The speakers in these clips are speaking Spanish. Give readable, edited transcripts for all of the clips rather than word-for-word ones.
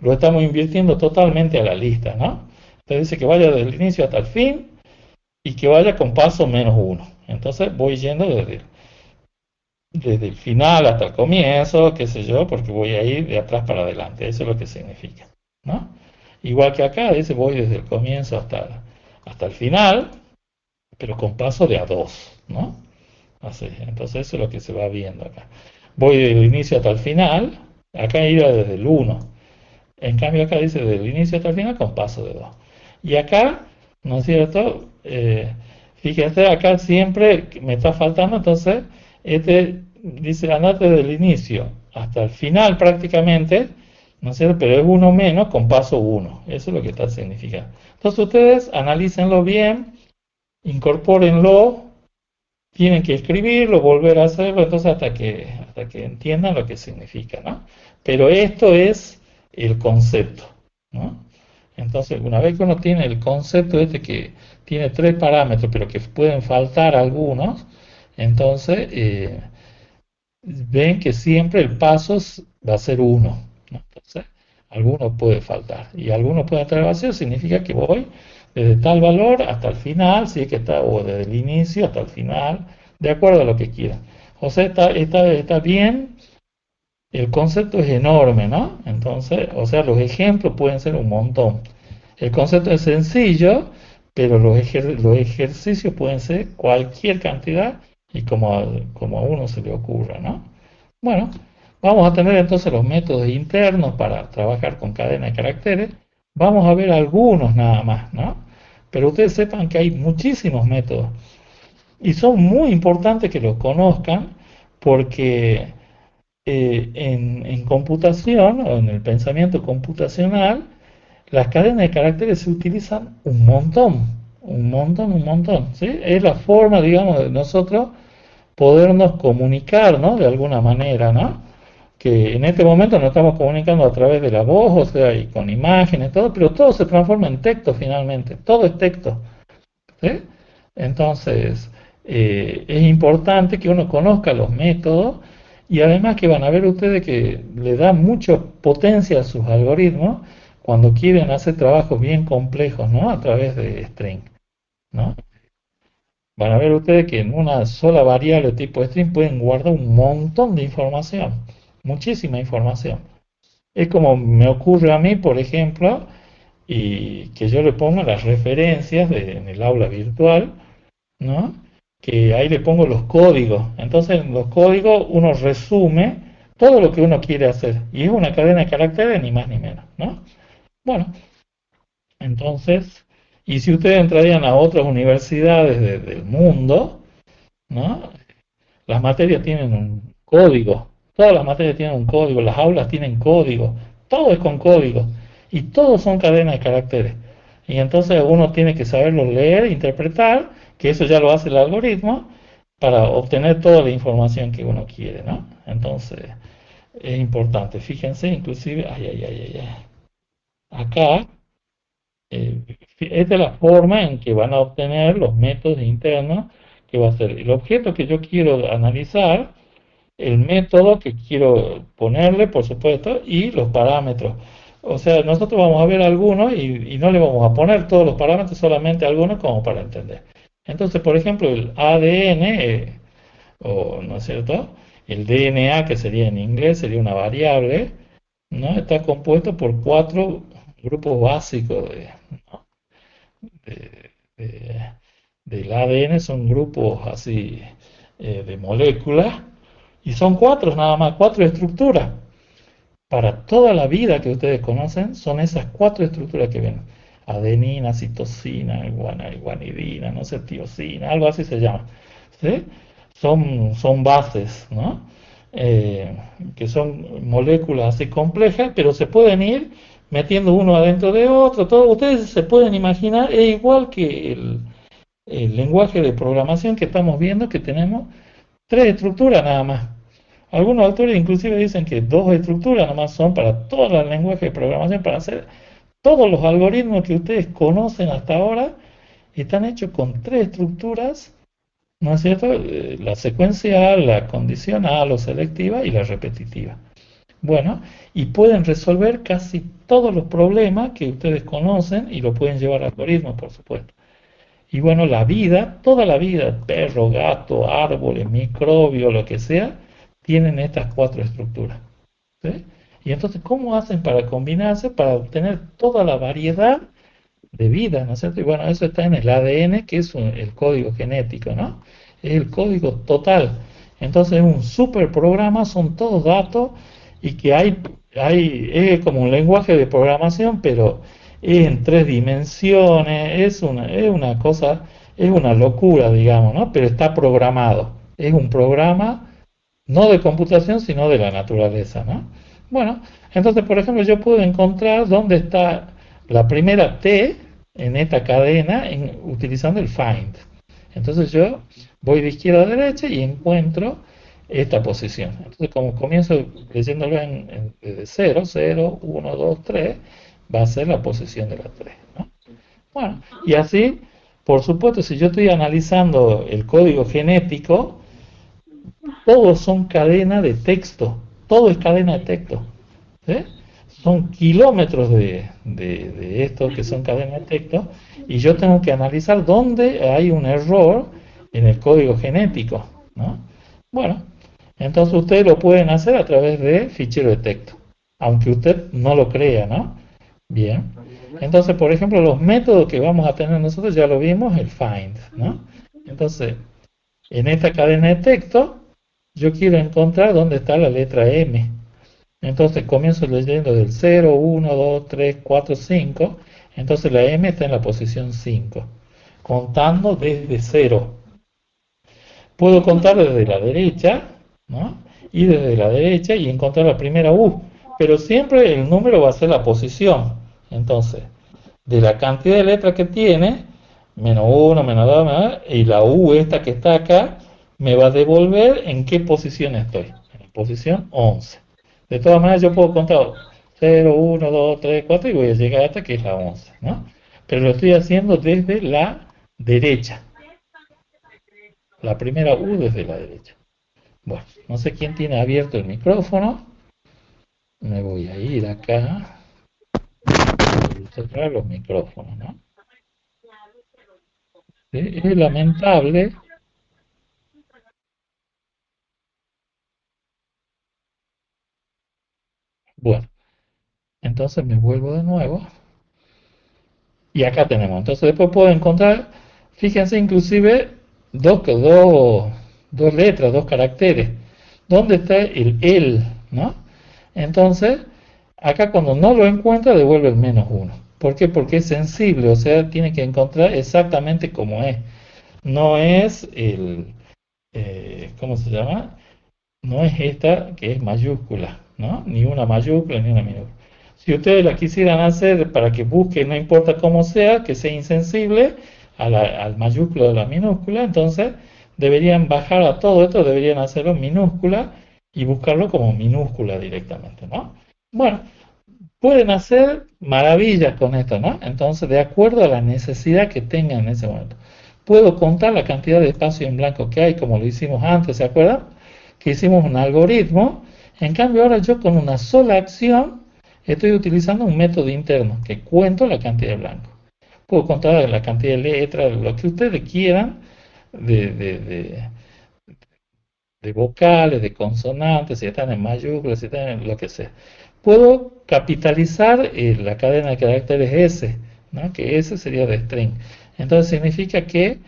lo estamos invirtiendo totalmente a la lista, ¿no? Entonces dice que vaya desde el inicio hasta el fin y que vaya con paso menos uno. Entonces voy yendo desde el final hasta el comienzo, qué sé yo, porque voy a ir de atrás para adelante. Eso es lo que significa, ¿no? Igual que acá, dice voy desde el comienzo hasta el final, pero con paso de a dos, ¿no? Así, entonces eso es lo que se va viendo acá. Voy del inicio hasta el final, acá iba desde el uno. En cambio acá dice desde el inicio hasta el final con paso de 2. Y acá, ¿no es cierto? Fíjense, acá siempre me está faltando, entonces, este dice andate desde el inicio hasta el final prácticamente, ¿no es cierto? Pero es uno menos con paso uno. Eso es lo que está significando. Entonces ustedes analícenlo bien, incorpórenlo, tienen que escribirlo, volver a hacerlo, entonces hasta que entiendan lo que significa, ¿no? Pero esto es el concepto, ¿no? Entonces, una vez que uno tiene el concepto este que tiene tres parámetros, pero que pueden faltar algunos, entonces ven que siempre el paso va a ser uno, ¿no? Entonces, alguno puede faltar y alguno puede estar vacío, significa que voy desde tal valor hasta el final, si es que está, o desde el inicio hasta el final, de acuerdo a lo que quieran. O sea, está bien, el concepto es enorme, ¿no? Entonces, o sea, los ejemplos pueden ser un montón. El concepto es sencillo, pero los ejercicios pueden ser cualquier cantidad y como a uno se le ocurra, ¿no? Bueno, vamos a tener entonces los métodos internos para trabajar con cadena de caracteres. Vamos a ver algunos nada más, ¿no? Pero ustedes sepan que hay muchísimos métodos y son muy importantes que los conozcan porque en computación o en el pensamiento computacional las cadenas de caracteres se utilizan un montón, un montón, un montón, ¿sí? Es la forma, digamos, de nosotros podernos comunicar, ¿no? De alguna manera, ¿no? Que en este momento nos estamos comunicando a través de la voz, o sea, y con imágenes, todo, pero todo se transforma en texto finalmente, todo es texto, ¿sí? Entonces, es importante que uno conozca los métodos y además que van a ver ustedes que le da mucha potencia a sus algoritmos cuando quieren hacer trabajos bien complejos, ¿no? A través de string, ¿no? Van a ver ustedes que en una sola variable tipo string pueden guardar un montón de información, muchísima información. Es como me ocurre a mí, por ejemplo, y que yo le pongo las referencias en el aula virtual, ¿no? Que ahí le pongo los códigos. Entonces, en los códigos uno resume todo lo que uno quiere hacer. Y es una cadena de caracteres, ni más ni menos, ¿no? Bueno, entonces, y si ustedes entrarían a otras universidades del mundo, ¿no? Las materias tienen un código, todas las materias tienen un código, las aulas tienen código, todo es con código y todos son cadenas de caracteres. Y entonces uno tiene que saberlo leer, interpretar, que eso ya lo hace el algoritmo, para obtener toda la información que uno quiere, ¿no? Entonces es importante, fíjense, inclusive, ay, ay, ay, ay, ay. Acá, esta es la forma en que van a obtener los métodos internos que va a ser el objeto que yo quiero analizar, el método que quiero ponerle, por supuesto, y los parámetros. O sea, nosotros vamos a ver algunos y no le vamos a poner todos los parámetros, solamente algunos como para entender. Entonces, por ejemplo, el ADN, o no es cierto, el DNA, que sería en inglés, sería una variable, ¿no? Está compuesto por cuatro grupos básicos ¿no? de- de- del ADN, son grupos así de moléculas y son cuatro nada más, cuatro estructuras. Para toda la vida que ustedes conocen, son esas cuatro estructuras que ven. Adenina, citosina, guanidina, no sé, tiosina, algo así se llama. ¿Sí? Son bases, ¿no? Eh, que son moléculas así complejas, pero se pueden ir metiendo uno adentro de otro. Todo, ustedes se pueden imaginar, es igual que el lenguaje de programación que estamos viendo, que tenemos tres estructuras nada más. Algunos autores inclusive dicen que dos estructuras nomás son para todos los lenguajes de programación, para hacer todos los algoritmos que ustedes conocen hasta ahora, están hechos con tres estructuras, ¿no es cierto? La secuencial, la condicional o selectiva y la repetitiva. Bueno, y pueden resolver casi todos los problemas que ustedes conocen y lo pueden llevar a algoritmos, por supuesto. Y bueno, la vida, toda la vida, perro, gato, árboles, microbios, lo que sea, tienen estas cuatro estructuras. ¿Sí? Y entonces, ¿cómo hacen para combinarse, para obtener toda la variedad de vida, ¿no es cierto? Y bueno, eso está en el ADN, que es el código genético, ¿no? Es el código total. Entonces, es un super programa, son todos datos y que es como un lenguaje de programación, pero es en tres dimensiones, es una cosa, es una locura, digamos, ¿no? Pero está programado. Es un programa no de computación, sino de la naturaleza, ¿no? Bueno, entonces, por ejemplo, yo puedo encontrar dónde está la primera T en esta cadena utilizando el find. Entonces yo voy de izquierda a derecha y encuentro esta posición. Entonces, como comienzo leyéndolo desde 0, 0, 1, 2, 3, va a ser la posición de la 3, ¿no? Bueno, y así, por supuesto, si yo estoy analizando el código genético, todos son cadena de texto, todo es cadena de texto. ¿Sí? Son kilómetros de estos que son cadenas de texto y yo tengo que analizar dónde hay un error en el código genético, ¿no? Bueno, entonces ustedes lo pueden hacer a través de fichero de texto, aunque usted no lo crea, ¿no? Bien. Entonces, por ejemplo, los métodos que vamos a tener nosotros ya lo vimos, el find, ¿no? Entonces, en esta cadena de texto, yo quiero encontrar dónde está la letra M. Entonces comienzo leyendo del 0, 1, 2, 3, 4, 5. Entonces la M está en la posición 5, contando desde 0. Puedo contar desde la derecha, ¿no? Y desde la derecha y encontrar la primera U. Pero siempre el número va a ser la posición. Entonces, de la cantidad de letras que tiene, menos 1, menos 2, y la U esta que está acá, me va a devolver en qué posición estoy. En la posición 11. De todas maneras, yo puedo contar 0, 1, 2, 3, 4 y voy a llegar hasta que es la 11, ¿no? Pero lo estoy haciendo desde la derecha. La primera U desde la derecha. Bueno, no sé quién tiene abierto el micrófono. Me voy a ir acá y cerrar los micrófonos, ¿no? Sí, es lamentable. Bueno, entonces me vuelvo de nuevo. Y acá tenemos. Entonces después puedo encontrar, fíjense inclusive, dos letras, dos caracteres. ¿Dónde está el él? ¿No? Entonces, acá cuando no lo encuentra, devuelve el menos uno. ¿Por qué? Porque es sensible, o sea, tiene que encontrar exactamente como es. No es ¿cómo se llama? No es esta que es mayúscula, ¿no? Ni una mayúscula ni una minúscula. Si ustedes la quisieran hacer para que busque, no importa cómo sea, que sea insensible al mayúsculo de la minúscula, entonces deberían bajar a todo esto, deberían hacerlo en minúscula y buscarlo como minúscula directamente, ¿no? Bueno, pueden hacer maravillas con esto, ¿no? Entonces, de acuerdo a la necesidad que tengan en ese momento. Puedo contar la cantidad de espacio en blanco que hay, como lo hicimos antes, ¿se acuerdan? Que hicimos un algoritmo. En cambio, ahora yo con una sola acción estoy utilizando un método interno que cuento la cantidad de blanco. Puedo contar la cantidad de letras, lo que ustedes quieran, de, de, de, de vocales, de consonantes, si están en mayúsculas, si están en lo que sea. Puedo capitalizar la cadena de caracteres S, ¿no? Que S sería de string. Entonces significa que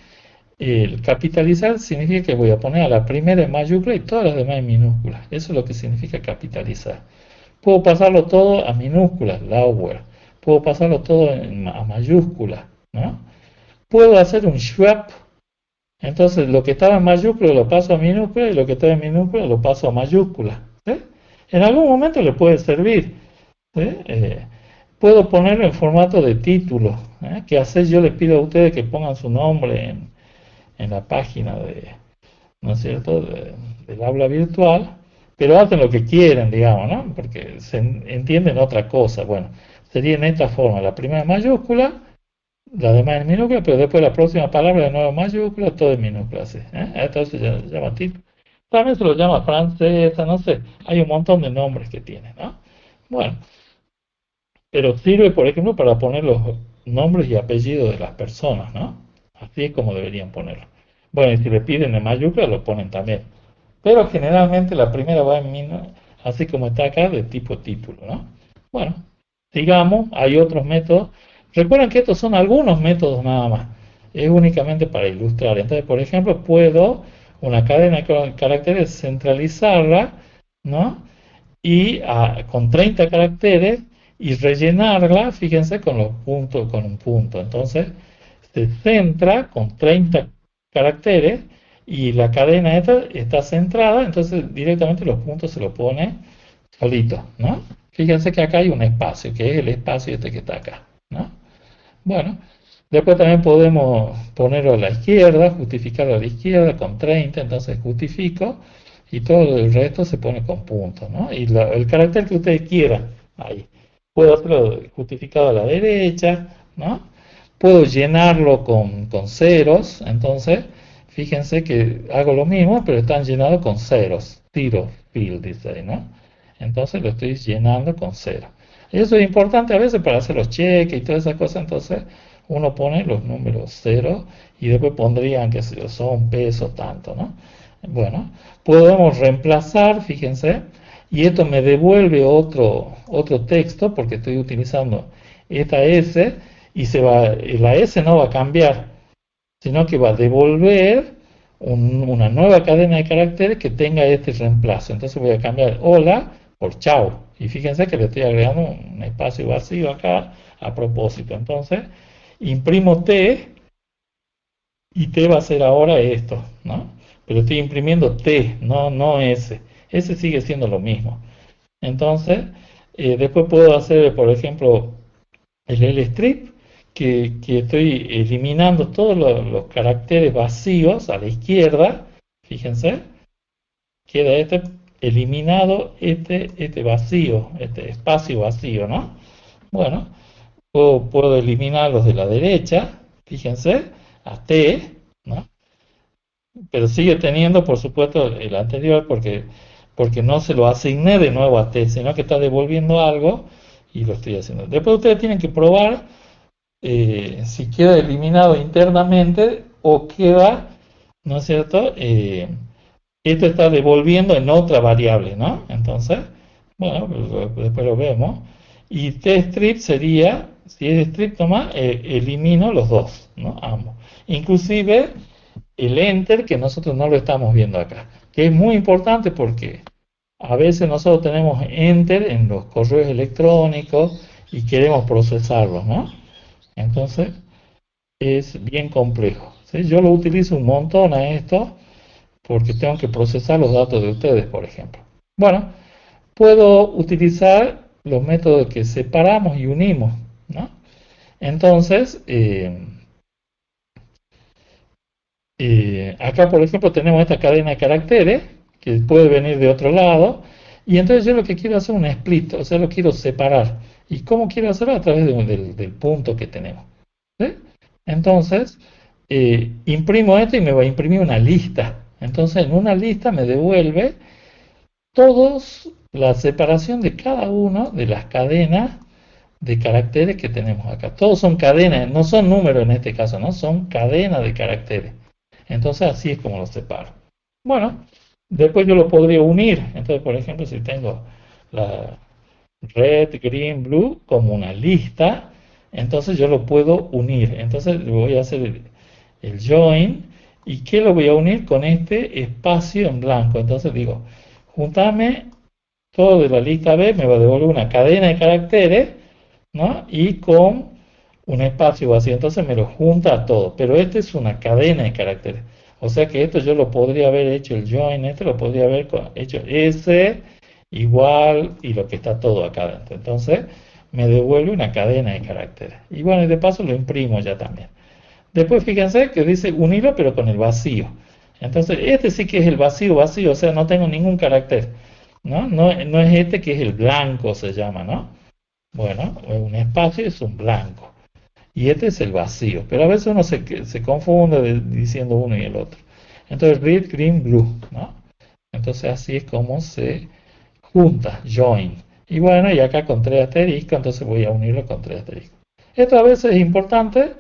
el capitalizar significa que voy a poner a la primera en mayúscula y todas las demás en minúsculas. Eso es lo que significa capitalizar. Puedo pasarlo todo a minúsculas, lower. Puedo pasarlo todo a mayúsculas, ¿no? Puedo hacer un swap. Entonces, lo que estaba en mayúscula lo paso a minúscula y lo que estaba en minúscula lo paso a mayúscula. ¿Sí? En algún momento le puede servir. ¿Sí? Puedo ponerlo en formato de título. ¿Qué hacer? Yo les pido a ustedes que pongan su nombre en la página ¿no es cierto?, del aula virtual, pero hacen lo que quieren, digamos, ¿no? Porque se entienden otra cosa. Bueno, sería en esta forma: la primera en mayúscula, la demás en minúscula, pero después la próxima palabra de nuevo en mayúscula, todo en minúscula, ¿sí? Entonces ya llama título. También se lo llama francesa, no sé, hay un montón de nombres que tiene, ¿no? Bueno, pero sirve, por ejemplo, para poner los nombres y apellidos de las personas, ¿no? Así es como deberían ponerlo. Bueno, y si le piden en mayúscula, lo ponen también. Pero generalmente la primera va en así como está acá, de tipo título, ¿no? Bueno, sigamos, hay otros métodos. Recuerden que estos son algunos métodos nada más. Es únicamente para ilustrar. Entonces, por ejemplo, puedo una cadena de caracteres centralizarla, ¿no? Y con 30 caracteres y rellenarla, fíjense, con los puntos, con un punto. Entonces, se centra con 30 caracteres y la cadena esta está centrada, entonces directamente los puntos se lo pone solito, ¿no? Fíjense que acá hay un espacio, que es el espacio este que está acá, ¿no? Bueno, después también podemos ponerlo a la izquierda, justificarlo a la izquierda con 30, entonces justifico y todo el resto se pone con puntos, ¿no? Y el carácter que ustedes quieran ahí. Puedo hacerlo justificado a la derecha, ¿no? Puedo llenarlo con ceros, entonces fíjense que hago lo mismo, pero están llenados con ceros, zero field, dice ahí, ¿no? Entonces lo estoy llenando con cero. Eso es importante a veces para hacer los cheques y todas esas cosas, entonces uno pone los números cero y después pondrían que son pesos tanto, ¿no? Bueno, podemos reemplazar, fíjense, y esto me devuelve otro texto porque estoy utilizando esta S y la S no va a cambiar, sino que va a devolver una nueva cadena de caracteres que tenga este reemplazo. Entonces voy a cambiar hola por chao. Y fíjense que le estoy agregando un espacio vacío acá a propósito. Entonces imprimo T y T va a ser ahora esto, ¿no? Pero estoy imprimiendo T, no S. S sigue siendo lo mismo. Entonces, después puedo hacer, por ejemplo, el strip, que estoy eliminando todos los caracteres vacíos a la izquierda, fíjense, queda eliminado este vacío, este espacio vacío, ¿no? Bueno, puedo eliminar los de la derecha, fíjense, a T, ¿no? Pero sigue teniendo, por supuesto, el anterior porque no se lo asigné de nuevo a T, sino que está devolviendo algo y lo estoy haciendo. Después ustedes tienen que probar si queda eliminado internamente o queda, ¿no es cierto? Esto está devolviendo en otra variable, ¿no? Entonces, bueno, después lo vemos. Y tstrip sería, si es strip nomás, elimino los dos, ¿no? Ambos. Inclusive el enter, que nosotros no lo estamos viendo acá, que es muy importante porque a veces nosotros tenemos enter en los correos electrónicos y queremos procesarlos, ¿no? Entonces, es bien complejo, ¿sí? Yo lo utilizo un montón a esto porque tengo que procesar los datos de ustedes, por ejemplo. Bueno, puedo utilizar los métodos que separamos y unimos, ¿no? Entonces, acá, por ejemplo, tenemos esta cadena de caracteres que puede venir de otro lado. Y entonces yo lo que quiero hacer es un split, o sea, lo quiero separar. ¿Y cómo quiero hacerlo? A través del punto que tenemos. ¿Sí? Entonces, imprimo esto y me va a imprimir una lista. Entonces, en una lista me devuelve todos la separación de cada una de las cadenas de caracteres que tenemos acá. Todos son cadenas, no son números en este caso, ¿no? Son cadenas de caracteres. Entonces, así es como los separo. Bueno, después yo lo podría unir. Entonces, por ejemplo, si tengo la red, green, blue como una lista, entonces yo lo puedo unir. Entonces voy a hacer el join. ¿Y qué lo voy a unir? Con este espacio en blanco. Entonces digo, juntame todo de la lista B, me va a devolver una cadena de caracteres, ¿no? Y con un espacio vacío. Entonces me lo junta a todo. Pero este es una cadena de caracteres. O sea que esto yo lo podría haber hecho el join, este lo podría haber hecho S igual y lo que está todo acá adentro. Entonces me devuelve una cadena de caracteres. Y bueno, y de paso lo imprimo ya también. Después fíjense que dice unirlo pero con el vacío. Entonces este sí que es el vacío, vacío, o sea, no tengo ningún carácter. No es este que es el blanco, se llama, ¿no? Bueno, un espacio es un blanco. Y este es el vacío. Pero a veces uno se confunde diciendo uno y el otro. Entonces, red, green, blue, ¿no? Entonces así es como se junta, join. Y bueno, y acá con 3 asteriscos, entonces voy a unirlo con 3 asteriscos. Esto a veces es importante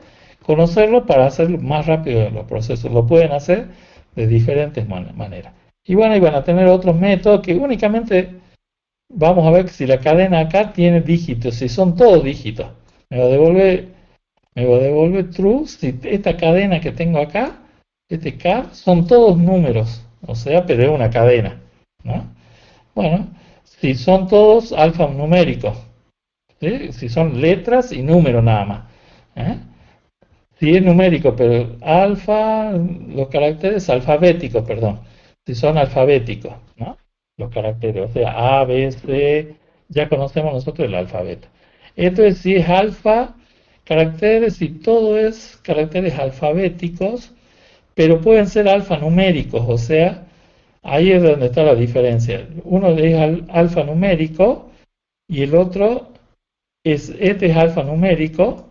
conocerlo para hacer más rápido los procesos. Lo pueden hacer de diferentes maneras. Y bueno, y van a tener otros métodos que únicamente vamos a ver si la cadena acá tiene dígitos, si son todos dígitos. Me va a devolver, me va a devolver true si esta cadena que tengo acá, este car, son todos números. O sea, pero es una cadena, ¿no? Bueno, si son todos alfanuméricos, ¿sí? Si son letras y números nada más. ¿Eh? Si es numérico, pero alfa, los caracteres alfabéticos, perdón, si son alfabéticos, ¿no? Los caracteres, o sea, A, B, C, ya conocemos nosotros el alfabeto. Esto es si es alfa, caracteres, y todo es caracteres alfabéticos, pero pueden ser alfanuméricos, o sea, ahí es donde está la diferencia. Uno es alfanumérico y el otro este es alfanumérico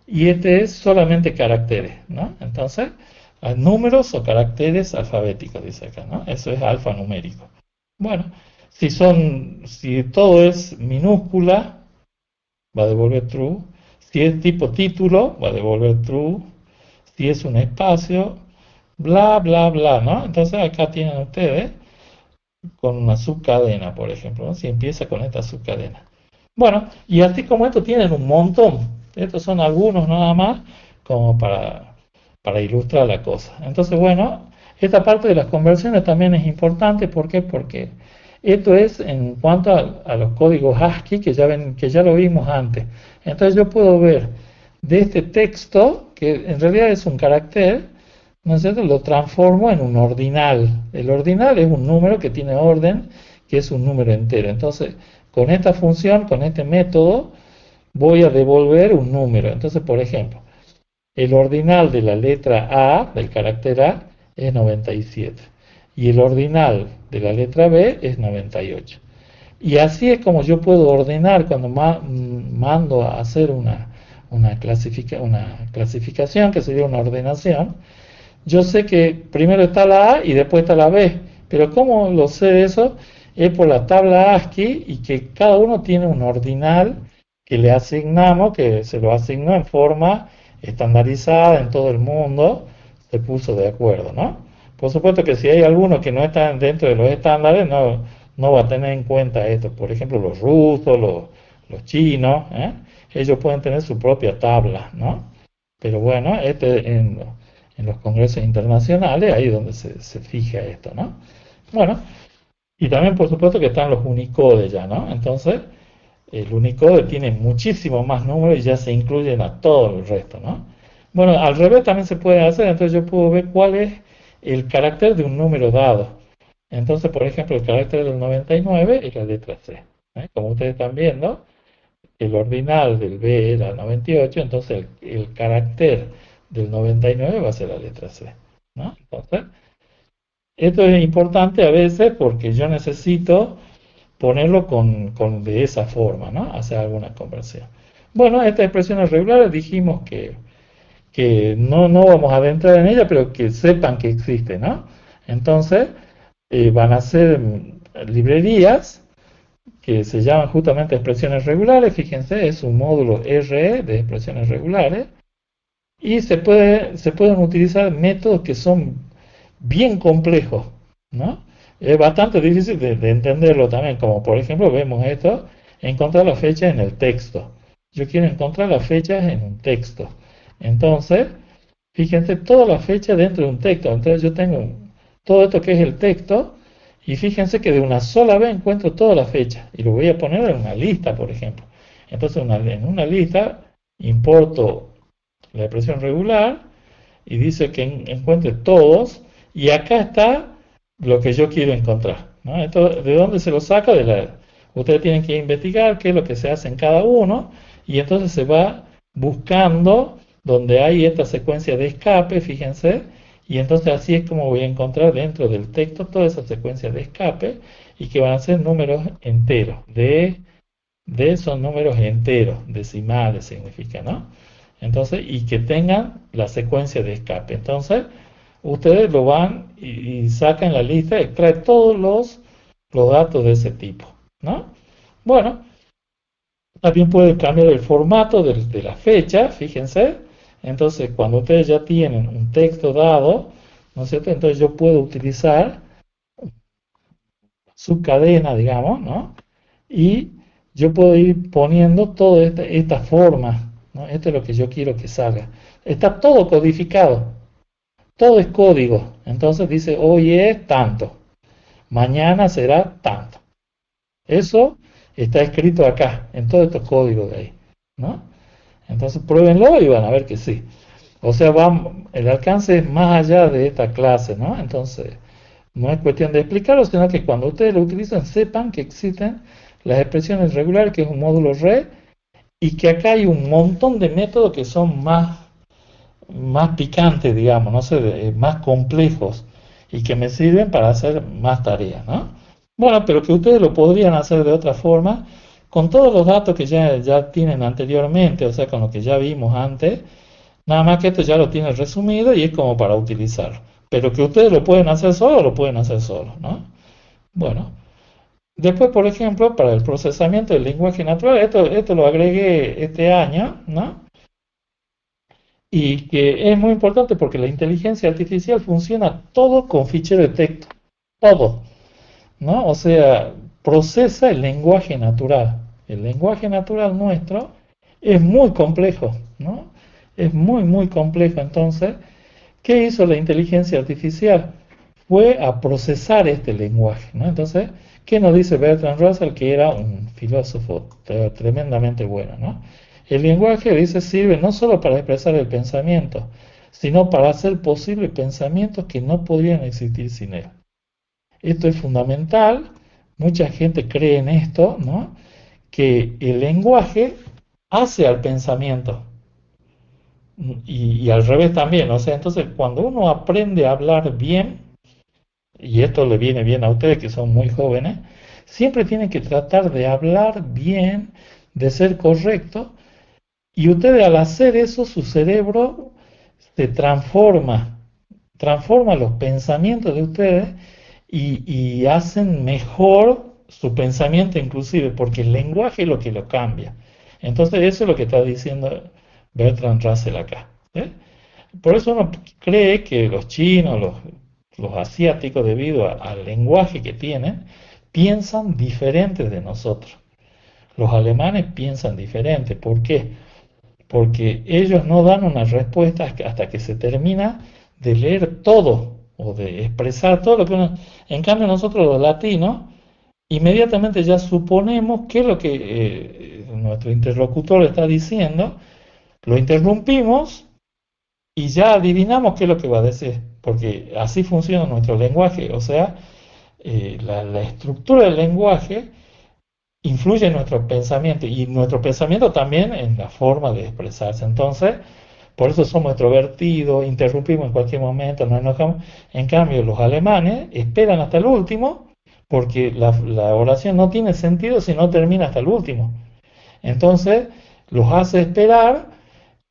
y este es solamente caracteres, ¿no? Entonces, números o caracteres alfabéticos, dice acá, ¿no? Eso es alfanumérico. Bueno, si todo es minúscula, va a devolver true. Si es tipo título, va a devolver true. Si es un espacio, bla, bla, bla, ¿no? Entonces acá tienen ustedes con una subcadena, por ejemplo, ¿no? Si empieza con esta subcadena. Bueno, y así como esto tienen un montón. Estos son algunos nada más, como para ilustrar la cosa. Entonces, bueno, esta parte de las conversiones también es importante. ¿Por qué? Porque esto es en cuanto a los códigos ASCII que ya lo vimos antes. Entonces yo puedo ver de este texto, que en realidad es un carácter, ¿no es cierto? Lo transformo en un ordinal. El ordinal es un número que tiene orden, que es un número entero. Entonces, con esta función, con este método, voy a devolver un número. Entonces, por ejemplo, el ordinal de la letra A, del carácter A, es 97. Y el ordinal de la letra B es 98. Y así es como yo puedo ordenar cuando mando a hacer una clasificación, que sería una ordenación. Yo sé que primero está la A y después está la B, pero ¿cómo lo sé eso? Es por la tabla ASCII y que cada uno tiene un ordinal que le asignamos, que se lo asignó en forma estandarizada en todo el mundo, se puso de acuerdo, ¿no? Por supuesto que si hay algunos que no están dentro de los estándares, no va a tener en cuenta esto. Por ejemplo, los rusos, los chinos, ¿eh? Ellos pueden tener su propia tabla, ¿no? Pero bueno, en los congresos internacionales, ahí es donde se fija esto, ¿no? Bueno, y también por supuesto que están los Unicode ya, ¿no? Entonces, el Unicode tiene muchísimos más números y ya se incluyen a todo el resto, ¿no? Bueno, al revés también se puede hacer, entonces yo puedo ver cuál es el carácter de un número dado. Entonces, por ejemplo, el carácter del 99 es la letra C. ¿Eh? Como ustedes están viendo, el ordinal del B era 98, entonces el carácter del 99 va a ser la letra C, ¿no? Entonces, esto es importante a veces porque yo necesito ponerlo de esa forma, ¿no? Hacer alguna conversión. Bueno, estas expresiones regulares dijimos que no vamos a adentrar en ellas, pero que sepan que existen, ¿no? Entonces, van a ser librerías que se llaman justamente expresiones regulares. Fíjense, es un módulo RE de expresiones regulares. Y se pueden utilizar métodos que son bien complejos, ¿no? Es bastante difícil de entenderlo también, como por ejemplo vemos esto, encontrar la fecha en el texto. Yo quiero encontrar las fechas en un texto. Entonces, fíjense, todas las fechas dentro de un texto. Entonces yo tengo todo esto que es el texto, y fíjense que de una sola vez encuentro todas las fechas. Y lo voy a poner en una lista, por ejemplo. Entonces en una lista importo la expresión regular y dice que encuentre todos, y acá está lo que yo quiero encontrar, ¿no? Esto, ¿de dónde se lo saca? Ustedes tienen que investigar qué es lo que se hace en cada uno, y entonces se va buscando donde hay esta secuencia de escape, fíjense, y entonces así es como voy a encontrar dentro del texto toda esa secuencia de escape, y que van a ser números enteros, de esos números enteros, decimales significa, ¿no? Entonces, y que tengan la secuencia de escape. Entonces, ustedes lo van y sacan la lista, extrae todos los datos de ese tipo, ¿no? Bueno, también pueden cambiar el formato de la fecha, fíjense. Entonces, cuando ustedes ya tienen un texto dado, ¿no es cierto? Entonces yo puedo utilizar su cadena, digamos, ¿no? Y yo puedo ir poniendo toda esta forma, ¿no? Esto es lo que yo quiero que salga. Está todo codificado, todo es código. Entonces dice, hoy es tanto, mañana será tanto. Eso está escrito acá, en todos estos códigos de ahí, ¿no? Entonces pruébenlo y van a ver que sí. O sea, el alcance es más allá de esta clase, ¿no? Entonces, no es cuestión de explicarlo, sino que cuando ustedes lo utilizan, sepan que existen las expresiones regulares, que es un módulo re, y que acá hay un montón de métodos que son más picantes, digamos, no sé, más complejos, y que me sirven para hacer más tareas, ¿no? Bueno, pero que ustedes lo podrían hacer de otra forma, con todos los datos que ya tienen anteriormente, o sea, con lo que ya vimos antes, nada más que esto ya lo tiene resumido y es como para utilizarlo. Pero que ustedes lo pueden hacer solo, lo pueden hacer solo, ¿no? Bueno, después, por ejemplo, para el procesamiento del lenguaje natural, esto lo agregué este año, ¿no? Y que es muy importante porque la inteligencia artificial funciona todo con fichero de texto, todo, ¿no? O sea, procesa el lenguaje natural. El lenguaje natural nuestro es muy complejo, ¿no? Es muy complejo. Entonces, ¿qué hizo la inteligencia artificial? Fue a procesar este lenguaje, ¿no? Entonces, ¿qué nos dice Bertrand Russell, que era un filósofo tremendamente bueno, ¿no? El lenguaje, dice, sirve no solo para expresar el pensamiento, sino para hacer posible pensamientos que no podrían existir sin él. Esto es fundamental, mucha gente cree en esto, ¿no? Que el lenguaje hace al pensamiento. Y al revés también, o sea, entonces cuando uno aprende a hablar bien, y esto le viene bien a ustedes que son muy jóvenes, siempre tienen que tratar de hablar bien, de ser correcto, y ustedes al hacer eso, su cerebro se transforma los pensamientos de ustedes y hacen mejor su pensamiento inclusive, porque el lenguaje es lo que lo cambia. Entonces eso es lo que está diciendo Bertrand Russell acá. ¿Eh? Por eso uno cree que los chinos, los asiáticos, debido al lenguaje que tienen, piensan diferente de nosotros. Los alemanes piensan diferente. ¿Por qué? Porque ellos no dan una respuesta hasta que se termina de leer todo o de expresar todo lo que uno... En cambio nosotros los latinos inmediatamente ya suponemos qué es lo que nuestro interlocutor está diciendo, lo interrumpimos y ya adivinamos qué es lo que va a decir, porque así funciona nuestro lenguaje, o sea, la estructura del lenguaje influye en nuestro pensamiento y nuestro pensamiento también en la forma de expresarse. Entonces, por eso somos extrovertidos, interrumpimos en cualquier momento, nos enojamos. En cambio, los alemanes esperan hasta el último porque la oración no tiene sentido si no termina hasta el último. Entonces, los hace esperar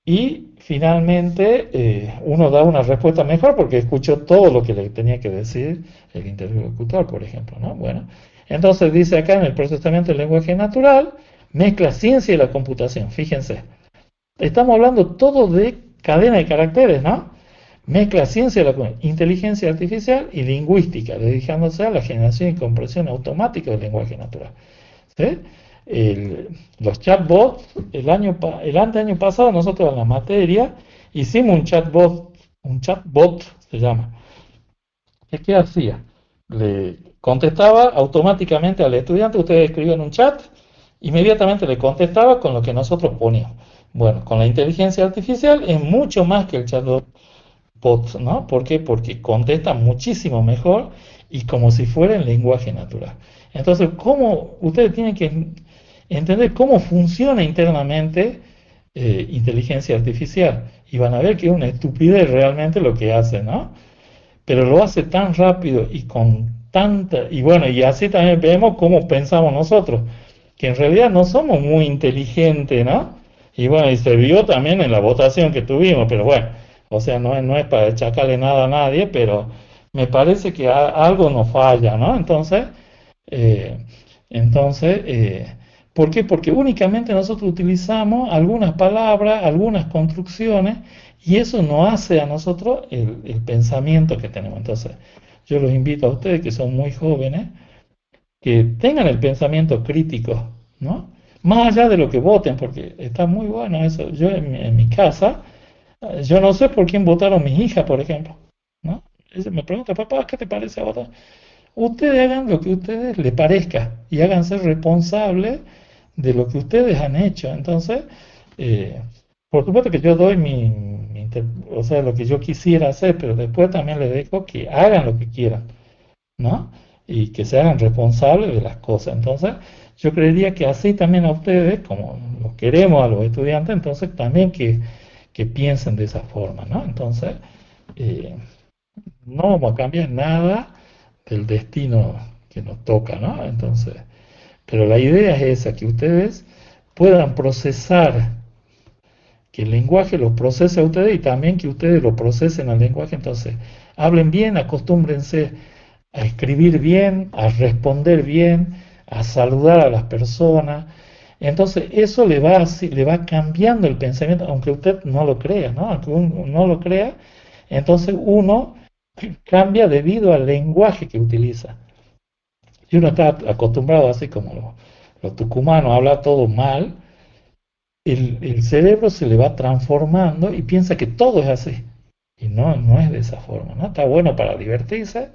y finalmente uno da una respuesta mejor porque escuchó todo lo que le tenía que decir el interlocutor, por ejemplo, ¿no? Bueno, entonces dice acá en el procesamiento del lenguaje natural, mezcla ciencia y la computación. Fíjense, estamos hablando todo de cadena de caracteres, ¿no? Mezcla ciencia, inteligencia artificial y lingüística, dedicándose a la generación y comprensión automática del lenguaje natural. ¿Sí? Los chatbots, el anteaño pasado nosotros en la materia hicimos un chatbot se llama. ¿Qué hacía? Le contestaba automáticamente al estudiante, ustedes escribían un chat, inmediatamente le contestaba con lo que nosotros poníamos. Bueno, con la inteligencia artificial es mucho más que el chatbot, ¿no? ¿Por qué? Porque contesta muchísimo mejor y como si fuera en lenguaje natural. Entonces, ¿cómo ustedes tienen que entender cómo funciona internamente inteligencia artificial? Y van a ver que es una estupidez realmente lo que hace, ¿no? Pero lo hace tan rápido y con tanta... Y bueno, y así también vemos cómo pensamos nosotros, que en realidad no somos muy inteligentes, ¿no? Y bueno, y se vio también en la votación que tuvimos, pero bueno, O sea, no es para achacarle nada a nadie, pero me parece que algo nos falla, ¿no? Eh, entonces, ¿por qué? Porque únicamente nosotros utilizamos algunas palabras, algunas construcciones, y eso no hace a nosotros el pensamiento que tenemos. Entonces, yo los invito a ustedes que son muy jóvenes, que tengan el pensamiento crítico, ¿no? Más allá de lo que voten, porque está muy bueno eso. Yo en mi casa, yo no sé por quién votaron mis hijas, por ejemplo, ¿no? Ella me pregunta, papá, ¿qué te parece a votar? Ustedes hagan lo que a ustedes les parezca y háganse responsables de lo que ustedes han hecho. Entonces, eh, por supuesto que yo doy o sea, lo que yo quisiera hacer, pero después también les dejo que hagan lo que quieran, ¿no? Y que se hagan responsables de las cosas. Entonces, yo creería que así también a ustedes, como los queremos a los estudiantes, entonces también que piensen de esa forma, ¿no? Entonces, eh, no vamos a cambiar nada del destino que nos toca, ¿no? Entonces, pero la idea es esa, que ustedes puedan procesar, que el lenguaje los procese a ustedes y también que ustedes lo procesen al lenguaje. Entonces, hablen bien, acostúmbrense a escribir bien, a responder bien, a saludar a las personas. Entonces, eso le va cambiando el pensamiento, aunque usted no lo crea, ¿no? Aunque uno no lo crea, entonces uno cambia debido al lenguaje que utiliza. Si uno está acostumbrado, así como los tucumanos, a hablar todo mal, el cerebro se le va transformando y piensa que todo es así. Y no es de esa forma, ¿no? Está bueno para divertirse,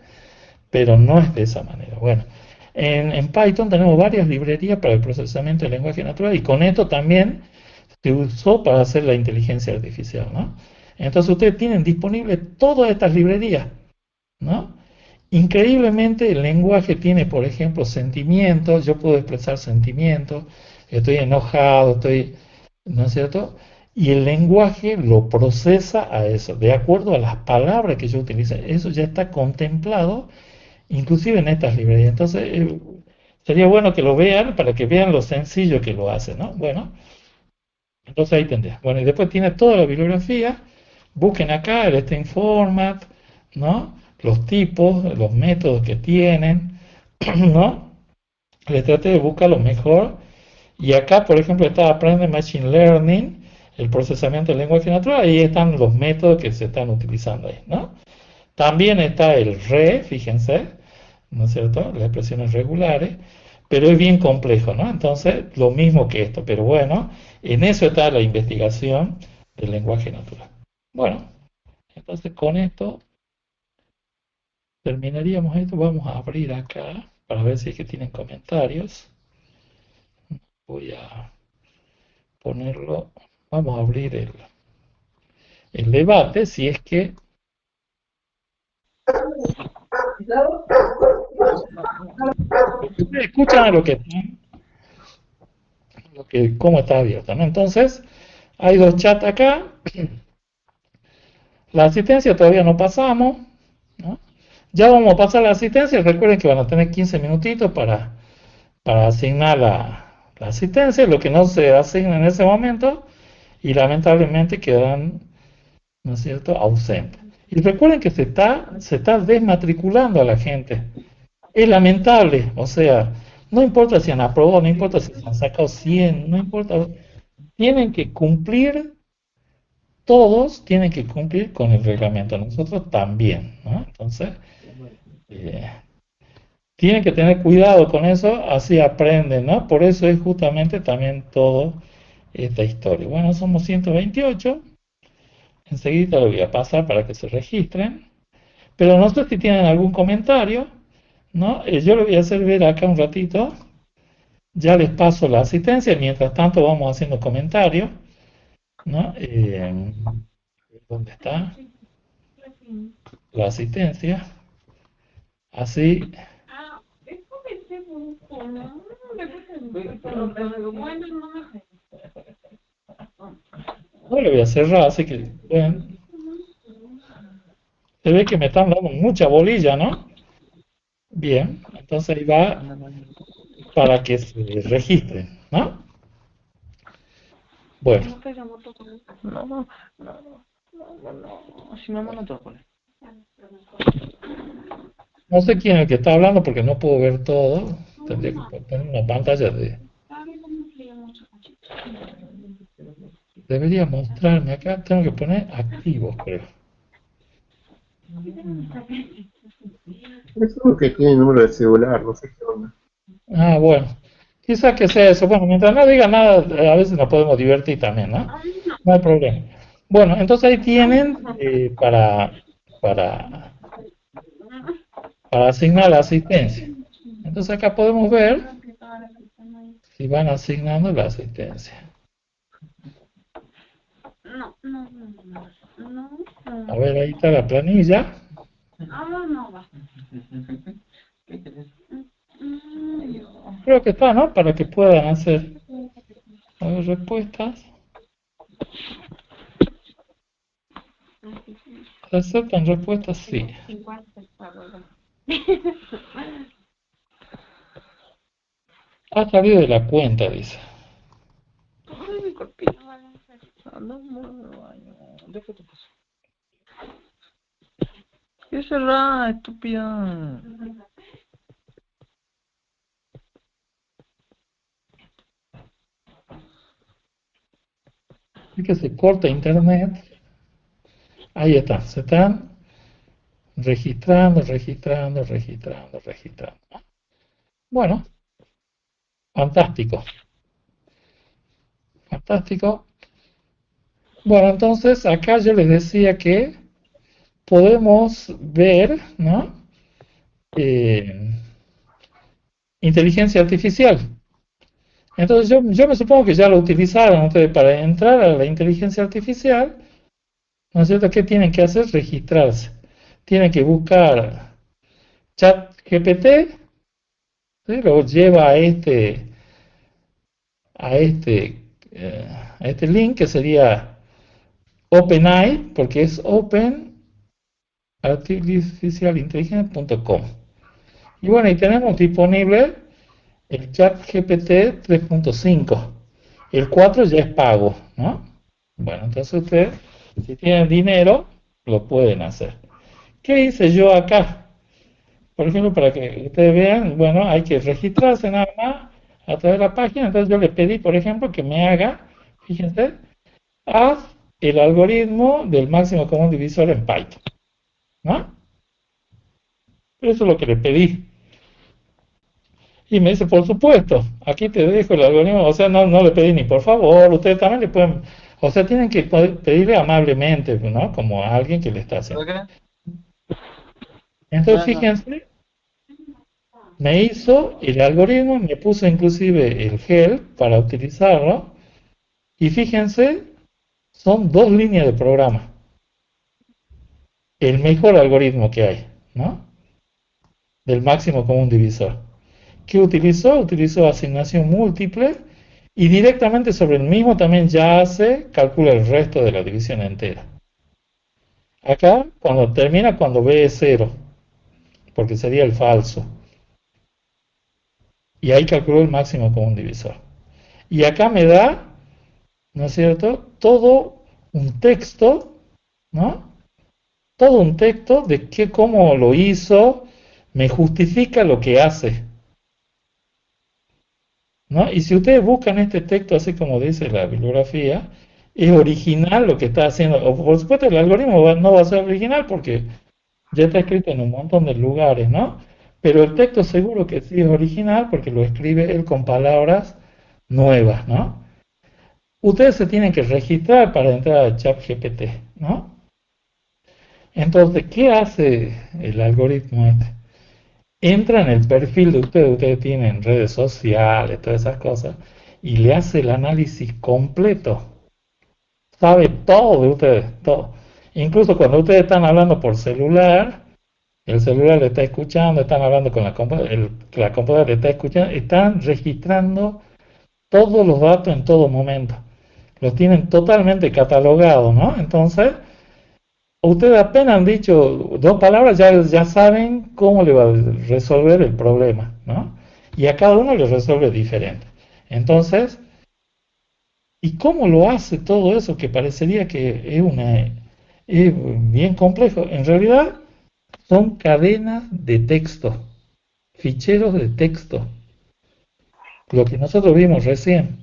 pero no es de esa manera. Bueno, en Python tenemos varias librerías para el procesamiento del lenguaje natural y con esto también se usó para hacer la inteligencia artificial, ¿no? Entonces ustedes tienen disponibles todas estas librerías, ¿no? Increíblemente el lenguaje tiene, por ejemplo, sentimientos, yo puedo expresar sentimientos, estoy enojado, ¿no es cierto? Y el lenguaje lo procesa a eso, de acuerdo a las palabras que yo utilice. Eso ya está contemplado, inclusive en estas librerías. Entonces, sería bueno que lo vean para que vean lo sencillo que lo hace, ¿no? Bueno, entonces ahí tendría. Bueno, y después tiene toda la bibliografía. Busquen acá el string format, ¿no? Los tipos, los métodos que tienen, ¿no? Le traté de buscar lo mejor. Y acá, por ejemplo, está Aprende Machine Learning, el procesamiento del lenguaje natural. Ahí están los métodos que se están utilizando ahí, ¿no? También está el RE, fíjense, ¿no es cierto? Las expresiones regulares, pero es bien complejo, ¿no? Entonces, lo mismo que esto, pero bueno, en eso está la investigación del lenguaje natural. Bueno, entonces con esto terminaríamos esto. Vamos a abrir acá para ver si es que tienen comentarios. Voy a ponerlo, vamos a abrir el debate, si es que ustedes escuchan cómo está abierto, ¿no? Entonces, hay dos chats acá. La asistencia todavía no pasamos, ¿no? Ya vamos a pasar la asistencia. Recuerden que van a tener 15 minutitos para asignar la asistencia, lo que no se asigna en ese momento, y lamentablemente quedan, ¿no es cierto?, ausentes. Y recuerden que se está desmatriculando a la gente. Es lamentable, o sea, no importa si han aprobado, no importa si se han sacado 100, no importa, tienen que cumplir, todos tienen que cumplir con el reglamento, nosotros también, ¿no? Entonces, eh, tienen que tener cuidado con eso, así aprenden, ¿no? Por eso es justamente también toda esta historia. Bueno, somos 128, enseguida lo voy a pasar para que se registren, pero no sé si tienen algún comentario, ¿no? Yo lo voy a hacer ver acá un ratito. Ya les paso la asistencia, mientras tanto vamos haciendo comentarios, ¿no? ¿Dónde está la asistencia? Así, no le voy a cerrar, así que bueno, se ve que me están dando mucha bolilla, ¿no? Bien, entonces ahí va para que se registren, ¿no? Bueno, No te llamó tu mamá. No, no, no. No, si mamá no te va a poner. No sé quién es el que está hablando porque no puedo ver todo. Tendría que poner una pantalla de... Debería mostrarme acá. Tengo que poner activos, creo. Es uno que tiene número de celular, no sé qué onda. Ah, bueno. Quizá que sea eso. Bueno, mientras no diga nada, a veces nos podemos divertir también, ¿no? No hay problema. Bueno, entonces ahí tienen para, para asignar la asistencia. Entonces acá podemos ver si van asignando la asistencia. A ver, ahí está la planilla. Creo que está, ¿no? Para que puedan hacer a ver, respuestas. ¿Aceptan respuestas? Sí. Ha salido de la cuenta, dice. Ay, mi corpito. Anda, baño. Déjate pasar. ¿Qué cerrada, estúpida? Es que se corta internet. Ahí está. Se están registrando. Bueno, fantástico. Fantástico. Bueno, entonces acá yo les decía que podemos ver, ¿no? Eh, inteligencia artificial. Entonces yo me supongo que ya lo utilizaron ustedes para entrar a la inteligencia artificial, ¿no es cierto? ¿Qué tienen que hacer? Registrarse. Tienen que buscar chat GPT, ¿sí? Lo lleva a este, a este link que sería OpenAI, porque es openartificialintelligence.com. Y bueno, y tenemos disponible el chat GPT 3.5. El 4 ya es pago, ¿no? Bueno, entonces ustedes, si tienen dinero, lo pueden hacer. ¿Qué hice yo acá? Por ejemplo, para que ustedes vean, bueno, hay que registrarse nada más a través de la página. Entonces yo le pedí, por ejemplo, que me haga, fíjense, haz el algoritmo del máximo común divisor en Python, ¿no? Eso es lo que le pedí. Y me dice, por supuesto, aquí te dejo el algoritmo. O sea, no le pedí ni por favor, ustedes también le pueden, o sea, tienen que pedirle amablemente, ¿no? Como a alguien que le está haciendo. ¿Por qué? Entonces, fíjense, me hizo el algoritmo, me puso inclusive el help para utilizarlo. Y fíjense, son dos líneas de programa. El mejor algoritmo que hay, ¿no? Del máximo común divisor. ¿Qué utilizó? Utilizó asignación múltiple y directamente sobre el mismo también ya calcula el resto de la división entera. Acá, cuando termina, cuando B es 0, porque sería el falso. Y ahí calculó el máximo común divisor. Y acá me da, ¿no es cierto?, todo un texto, ¿no? Todo un texto de cómo lo hizo, me justifica lo que hace, ¿no? Y si ustedes buscan este texto, así como dice la bibliografía, es original lo que está haciendo. O, por supuesto, el algoritmo no va a ser original porque ya está escrito en un montón de lugares, ¿no? Pero el texto seguro que sí es original porque lo escribe él con palabras nuevas, ¿no? Ustedes se tienen que registrar para entrar a ChatGPT, ¿no? Entonces, ¿qué hace el algoritmo este? Entra en el perfil de ustedes tienen redes sociales, todas esas cosas, y le hace el análisis completo. Sabe todo de ustedes, todo. Incluso cuando ustedes están hablando por celular, el celular le está escuchando, están hablando con la computadora, la computadora le está escuchando, están registrando todos los datos en todo momento. Los tienen totalmente catalogados, ¿no? Entonces, ustedes apenas han dicho dos palabras, ya saben cómo le va a resolver el problema, ¿no? Y a cada uno le resuelve diferente. Entonces, ¿y cómo lo hace todo eso que parecería que es una es bien complejo. En realidad son cadenas de texto, ficheros de texto, lo que nosotros vimos recién.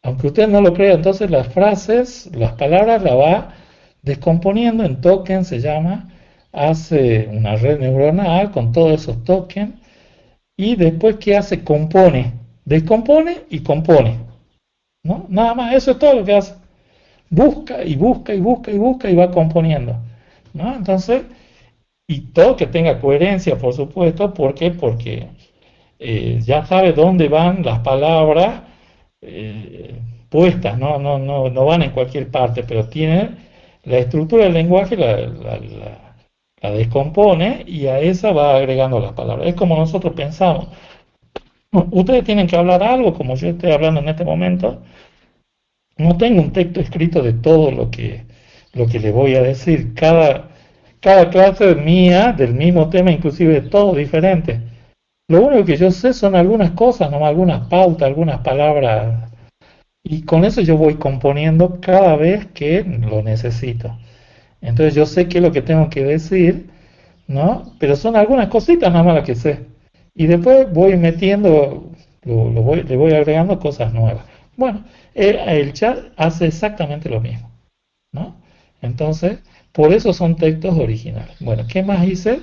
Aunque usted no lo crea, entonces las frases, las palabras la va descomponiendo en tokens, se llama, hace una red neuronal con todos esos tokens y después ¿qué hace? Compone, descompone y compone, ¿no? Nada más, eso es todo lo que hace. Busca y busca y busca y busca y va componiendo, ¿no? Entonces, y todo que tenga coherencia, por supuesto, ¿por qué? Porque ya sabe dónde van las palabras eh, puestas, no van en cualquier parte, pero tiene la estructura del lenguaje, la descompone y a esa va agregando las palabras. Es como nosotros pensamos. Ustedes tienen que hablar algo, como yo estoy hablando en este momento. No tengo un texto escrito de todo lo que le voy a decir. Cada clase mía, del mismo tema, inclusive todo diferente. Lo único que yo sé son algunas cosas, ¿no? Algunas pautas, algunas palabras. Y con eso yo voy componiendo cada vez que lo necesito. Entonces yo sé qué es lo que tengo que decir, ¿no? Pero son algunas cositas nada más las que sé. Y después voy metiendo, le voy agregando cosas nuevas. Bueno, el chat hace exactamente lo mismo, ¿no? Entonces, por eso son textos originales. Bueno, ¿qué más hice?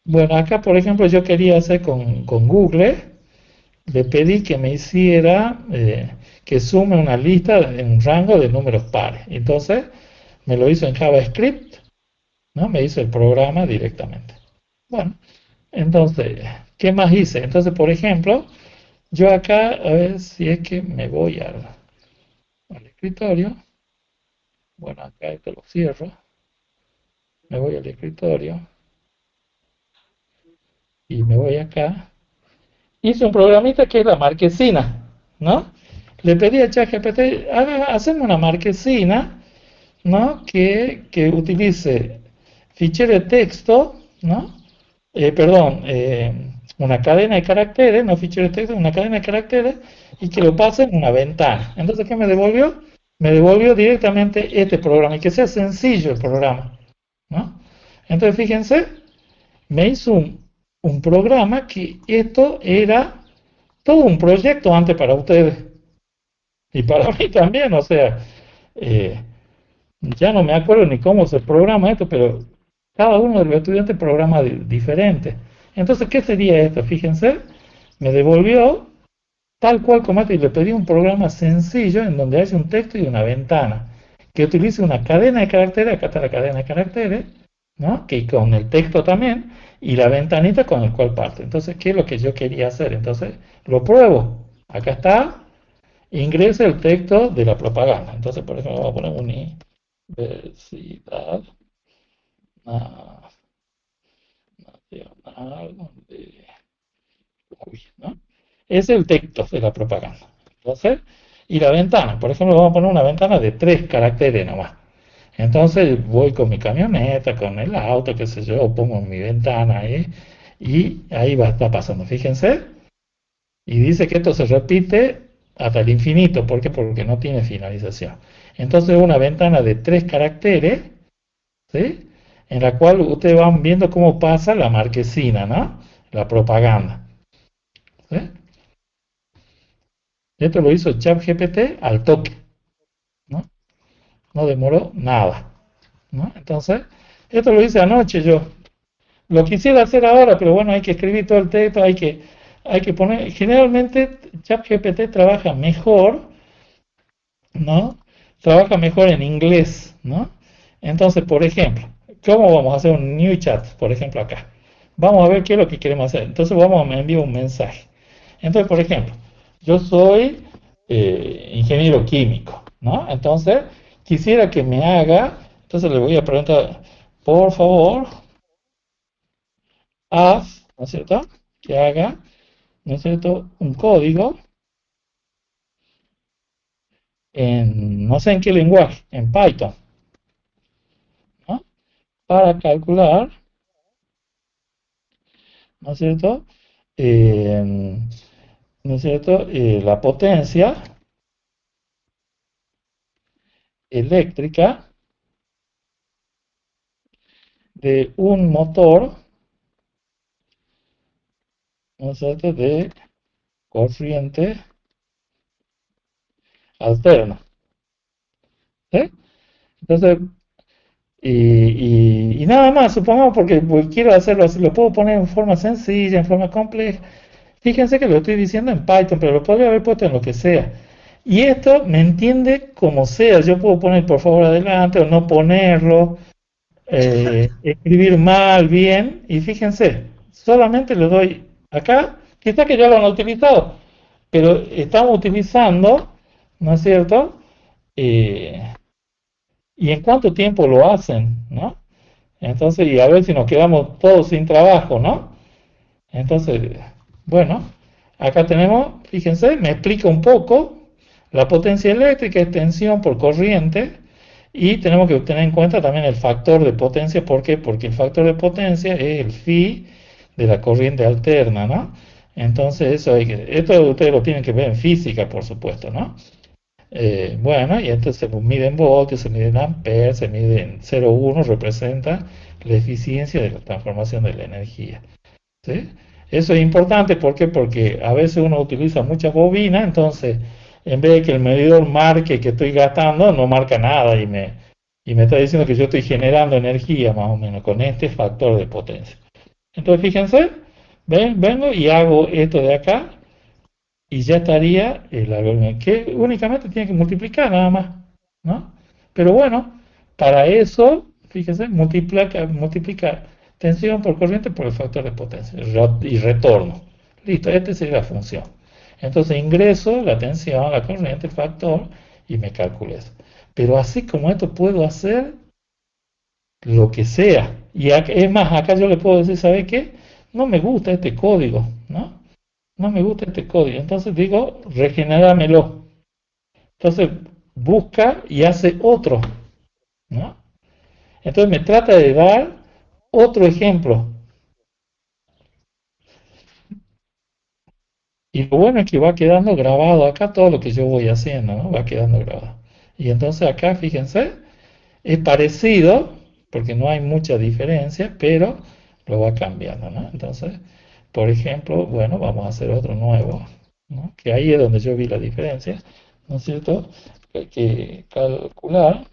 Bueno, acá por ejemplo yo quería hacer con Google, le pedí que me hiciera, que sume una lista en un rango de números pares. Entonces, me lo hizo en JavaScript, ¿no? Me hizo el programa directamente. Bueno, entonces, ¿qué más hice? Entonces, por ejemplo, yo acá, a ver si es que me voy al escritorio. Bueno, acá esto lo cierro. Me voy al escritorio y me voy acá. Hice un programita que es la marquesina, ¿no? Le pedí a ChatGPT, hacerme una marquesina, ¿no? Que utilice fichero de texto, ¿no? Perdón, una cadena de caracteres, no fichero de texto, una cadena de caracteres y que lo pase en una ventana. Entonces, ¿qué me devolvió? Me devolvió directamente este programa y que sea sencillo el programa, ¿no? Entonces, fíjense, me hizo un programa que esto era todo un proyecto antes para ustedes y para mí también, o sea, eh, ya no me acuerdo ni cómo se programa esto, pero cada uno de los estudiantes programa diferente. Entonces, ¿qué sería esto? Fíjense, me devolvió tal cual como este y le pedí un programa sencillo en donde haya un texto y una ventana, que utilice una cadena de caracteres, acá está la cadena de caracteres, ¿no? Que con el texto también, y la ventanita con el cual parte. Entonces, ¿qué es lo que yo quería hacer? Entonces, lo pruebo. Acá está, ingresa el texto de la propaganda. Entonces, por ejemplo, vamos a poner Universidad Nacional de Jujuy, ¿no? Es el texto de la propaganda. Entonces, y la ventana, por ejemplo, vamos a poner una ventana de 3 caracteres nomás. Entonces voy con mi camioneta, con el auto, qué sé yo, pongo mi ventana ahí y ahí va a estar pasando. Fíjense, y dice que esto se repite hasta el infinito. ¿Por qué? Porque no tiene finalización. Entonces una ventana de 3 caracteres, ¿sí? En la cual ustedes van viendo cómo pasa la marquesina, ¿no? La propaganda. ¿Sí? Esto lo hizo ChatGPT al toque, ¿no? No demoró nada, ¿no? Entonces, esto lo hice anoche yo. Lo quisiera hacer ahora, pero bueno, hay que escribir todo el texto, hay que poner. Generalmente ChatGPT trabaja mejor, ¿no? Trabaja mejor en inglés, ¿no? Entonces, por ejemplo, ¿cómo vamos a hacer un new chat? Por ejemplo, acá. Vamos a ver qué es lo que queremos hacer. Entonces, vamos a enviar un mensaje. Entonces, por ejemplo, yo soy ingeniero químico, ¿no? Entonces, quisiera que me haga, entonces le voy a preguntar, por favor, haz, ¿no es cierto? Que haga, ¿no es cierto? Un código en, no sé en qué lenguaje, en Python, ¿no? Para calcular, ¿no es cierto? Eh, ¿No es cierto? La potencia eléctrica, de un motor, ¿no es cierto?, de corriente alterna. ¿Sí? Entonces, y nada más, supongamos, porque pues, quiero hacerlo así, lo puedo poner en forma sencilla, en forma compleja. Fíjense que lo estoy diciendo en Python, pero lo podría haber puesto en lo que sea. Y esto me entiende como sea. Yo puedo poner por favor adelante o no ponerlo, escribir mal, bien. Y fíjense, solamente le doy acá, quizá que ya lo han utilizado, pero estamos utilizando, ¿no es cierto? Eh, ¿Y en cuánto tiempo lo hacen? ¿No? Entonces, y a ver si nos quedamos todos sin trabajo, ¿no? Entonces, bueno, acá tenemos, fíjense, me explica un poco la potencia eléctrica es tensión por corriente y tenemos que tener en cuenta también el factor de potencia. ¿Por qué? Porque el factor de potencia es el phi de la corriente alterna, ¿no? Entonces, esto ustedes lo tienen que ver en física, por supuesto, ¿no? Bueno, y entonces se mide en voltios, se mide en amperes, se mide en 0,1, representa la eficiencia de la transformación de la energía. ¿Sí? Eso es importante, ¿por qué? Porque a veces uno utiliza muchas bobinas, entonces en vez de que el medidor marque que estoy gastando, no marca nada y me está diciendo que yo estoy generando energía más o menos con este factor de potencia. Entonces fíjense, vengo y hago esto de acá y ya estaría el algoritmo, que únicamente tiene que multiplicar nada más, ¿no? Pero bueno, para eso, fíjense, multiplica tensión por corriente por el factor de potencia y retorno. Listo, esta sería la función. Entonces ingreso la tensión, la corriente, el factor y me calculo eso. Pero así como esto puedo hacer lo que sea. Y es más, acá yo le puedo decir, ¿sabe qué? No me gusta este código, ¿no? No me gusta este código. Entonces digo, regenerámelo. Entonces busca y hace otro, ¿no? Entonces me trata de dar otro ejemplo. Y lo bueno es que va quedando grabado acá todo lo que yo voy haciendo, ¿no? Va quedando grabado. Y entonces acá, fíjense, es parecido, porque no hay mucha diferencia, pero lo va cambiando, ¿no? Entonces, por ejemplo, bueno, vamos a hacer otro nuevo, ¿no? Que ahí es donde yo vi la diferencia, ¿no es cierto? Que hay que calcular,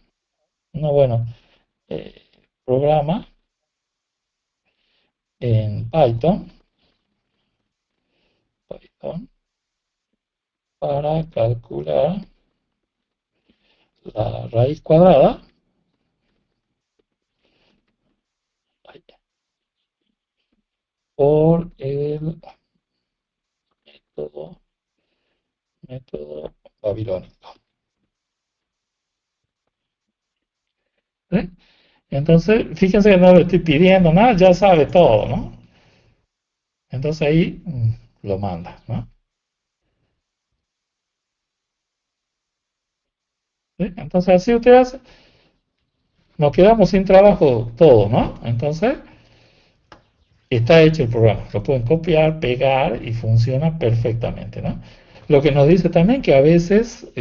no, bueno, eh, programa en Python para calcular la raíz cuadrada por el método babilónico. ¿Sí? Entonces, fíjense que no le estoy pidiendo nada, ya sabe todo, ¿no? Entonces ahí lo manda, ¿no? ¿Sí? Entonces así usted hace, nos quedamos sin trabajo todo, ¿no? Entonces está hecho el programa, lo pueden copiar, pegar y funciona perfectamente, ¿no? Lo que nos dice también que a veces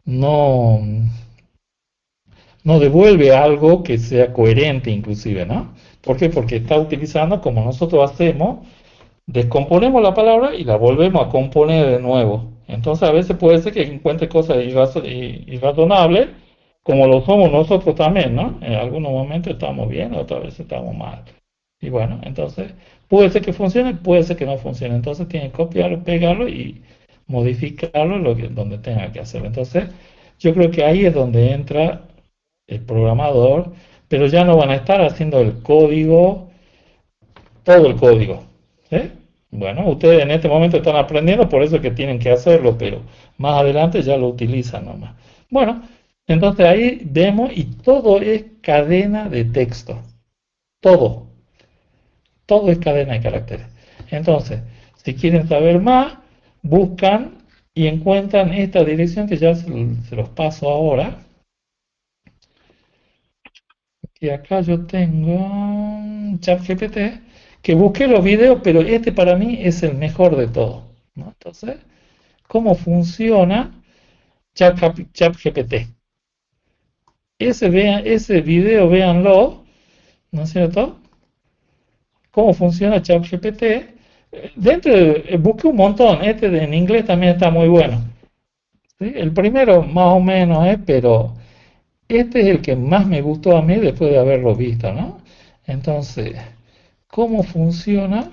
no, no devuelve algo que sea coherente inclusive, ¿no? ¿Por qué? Porque está utilizando como nosotros hacemos, descomponemos la palabra y la volvemos a componer de nuevo. Entonces a veces puede ser que encuentre cosas irrazonables, como lo somos nosotros también, ¿no? En algunos momentos estamos bien, otras veces estamos mal. Y bueno, entonces puede ser que funcione, puede ser que no funcione. Entonces tiene que copiarlo, pegarlo y modificarlo donde tenga que hacerlo. Entonces yo creo que ahí es donde entra el programador, pero ya no van a estar haciendo el código, todo el código. ¿Sí? Bueno, ustedes en este momento están aprendiendo, por eso es que tienen que hacerlo, pero más adelante ya lo utilizan nomás. Bueno, entonces ahí vemos y todo es cadena de texto. Todo, todo es cadena de caracteres. Entonces, si quieren saber más, buscan y encuentran esta dirección que ya se los paso ahora. Y acá yo tengo ChatGPT, que busqué los videos, pero este para mí es el mejor de todos, ¿no? Entonces, ¿cómo funciona ChatGPT? Ese video, véanlo, ¿no es cierto? ¿Cómo funciona ChatGPT? Busqué un montón, en inglés también está muy bueno. ¿Sí? El primero más o menos pero este es el que más me gustó a mí después de haberlo visto, ¿no? Entonces, ¿cómo funciona?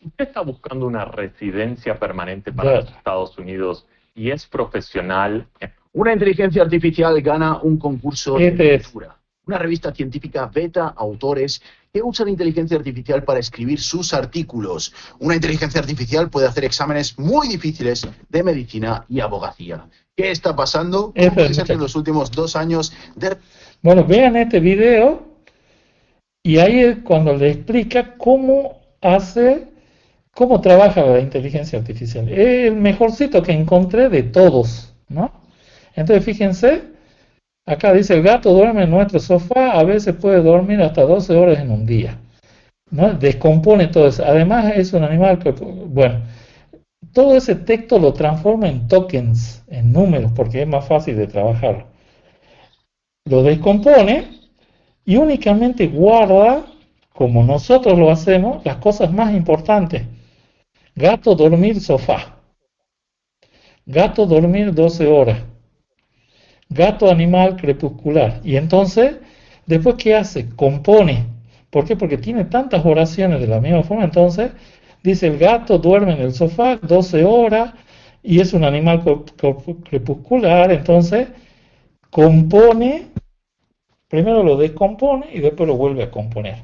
Usted está buscando una residencia permanente para Ya, los Estados Unidos y es profesional. Una inteligencia artificial gana un concurso de este es, literatura. Una revista científica beta autores que usan inteligencia artificial para escribir sus artículos. Una inteligencia artificial puede hacer exámenes muy difíciles de medicina y abogacía. ¿Qué está pasando? ¿Cómo este es puede el ser que en muchacho. los últimos 2 años de... Bueno, vean este video y ahí es cuando le explica cómo trabaja la inteligencia artificial. Es el mejorcito que encontré de todos, ¿no? Entonces, fíjense, acá dice, el gato duerme en nuestro sofá, a veces puede dormir hasta 12 horas en un día, ¿no? Descompone todo eso. Además, es un animal que, bueno, todo ese texto lo transforma en tokens, en números, porque es más fácil de trabajar. Lo descompone y únicamente guarda, como nosotros lo hacemos, las cosas más importantes. Gato dormir sofá, gato dormir 12 horas, gato animal crepuscular. Y entonces, después, ¿qué hace? Compone. ¿Por qué? Porque tiene tantas oraciones de la misma forma. Entonces, dice, el gato duerme en el sofá 12 horas y es un animal crepuscular. Entonces, compone, primero lo descompone y después lo vuelve a componer,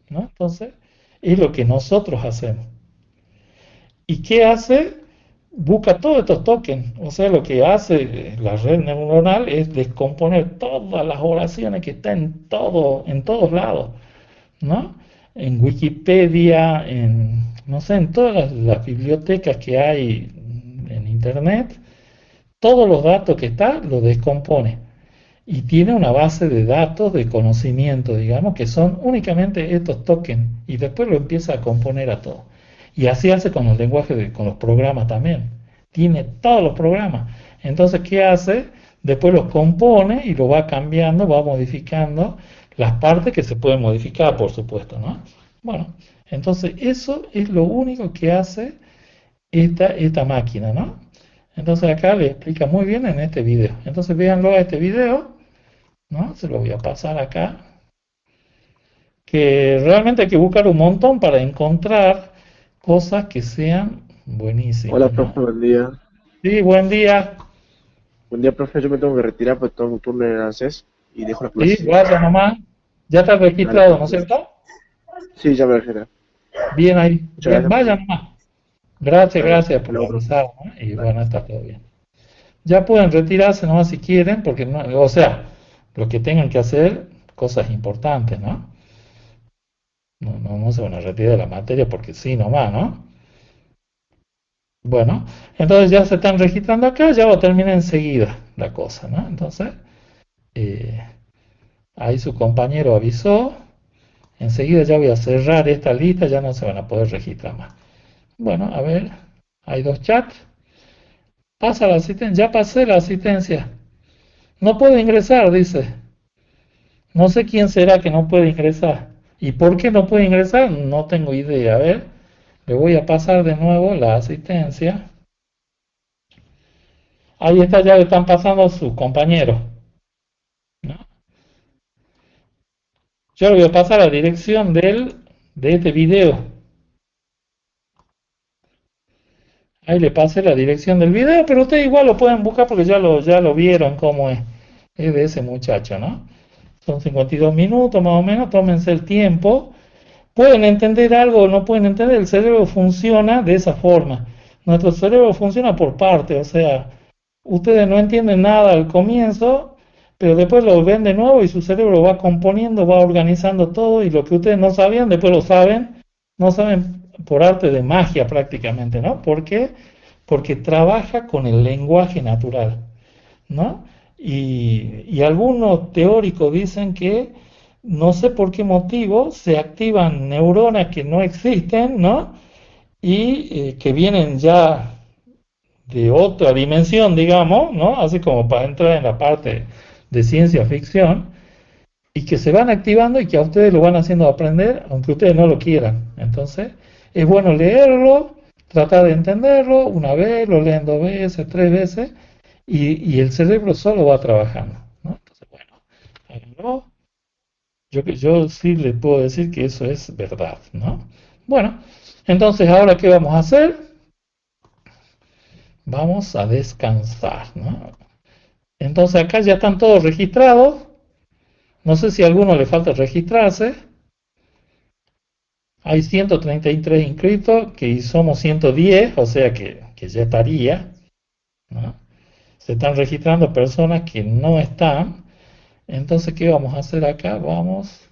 ¿no? Entonces, es lo que nosotros hacemos. ¿Y qué hace? Busca todos estos tokens. O sea, lo que hace la red neuronal es descomponer todas las oraciones que están en todos lados, ¿no? En Wikipedia, no sé, en todas las bibliotecas que hay en Internet, todos los datos que están los descompone. Y tiene una base de datos de conocimiento, digamos, que son únicamente estos tokens. Y después lo empieza a componer a todo. Y así hace con el lenguaje, con los programas también. Tiene todos los programas. Entonces, ¿qué hace? Después los compone y lo va cambiando, va modificando las partes que se pueden modificar, por supuesto, ¿no? Bueno, entonces eso es lo único que hace esta máquina, ¿no? Entonces acá le explica muy bien en este video. Entonces véanlo a este video, ¿no? Se lo voy a pasar acá. Que realmente hay que buscar un montón para encontrar cosas que sean Hola, buenísimas, profe, ¿no? buen día. Sí, buen día. Buen día, profe, yo me tengo que retirar porque tengo un turno en ANSES y dejo la Sí, clase. vaya nomás. Ya está Dale, registrado, ¿no es profe. cierto? Sí, ya me retiré. Bien ahí. Muchas Bien, gracias, vaya profe. nomás. Gracias, Dale, gracias hasta por luego, profe. avisar, ¿no? Y Dale. bueno, está todo bien. Ya pueden retirarse nomás si quieren, porque no, o sea, lo que tengan que hacer, cosas importantes, ¿no? No se van a retirar de la materia porque sí nomás, ¿no? Bueno, entonces ya se están registrando acá, ya va a terminar enseguida la cosa, ¿no? Entonces, eh, ahí su compañero avisó, enseguida ya voy a cerrar esta lista, ya no se van a poder registrar más. Bueno, a ver, hay dos chats, pasa la asistencia, ya pasé la asistencia, no puede ingresar, dice, no sé quién será que no puede ingresar. ¿Y por qué no puede ingresar? No tengo idea, a ver, le voy a pasar de nuevo la asistencia. Ahí está, ya le están pasando a sus compañeros, ¿no? Yo le voy a pasar la dirección de este video. Ahí le pasé la dirección del video, pero ustedes igual lo pueden buscar porque ya lo vieron cómo es. Es de ese muchacho, ¿no? Son 52 minutos más o menos, tómense el tiempo. Pueden entender algo o no pueden entender, el cerebro funciona de esa forma. Nuestro cerebro funciona por partes, o sea, ustedes no entienden nada al comienzo, pero después lo ven de nuevo y su cerebro va componiendo, va organizando todo y lo que ustedes no sabían, después lo saben, no saben por arte de magia prácticamente, ¿no? ¿Por qué? Porque trabaja con el lenguaje natural, ¿no? Y algunos teóricos dicen que no sé por qué motivo se activan neuronas que no existen, ¿no? Y que vienen ya de otra dimensión, digamos, ¿no? Así como para entrar en la parte de ciencia ficción, y que se van activando y que a ustedes lo van haciendo aprender, aunque ustedes no lo quieran. Entonces, es bueno leerlo, tratar de entenderlo, una vez, lo leen 2 veces, 3 veces, y el cerebro solo va trabajando, ¿no? Entonces, bueno, háganlo. Yo sí les puedo decir que eso es verdad, ¿no? Bueno, entonces ahora ¿qué vamos a hacer? Vamos a descansar, ¿no? Entonces acá ya están todos registrados. No sé si a alguno le falta registrarse. Hay 133 inscritos, que somos 110, o sea que ya estaría, ¿no? Se están registrando personas que no están. Entonces, ¿qué vamos a hacer acá? Vamos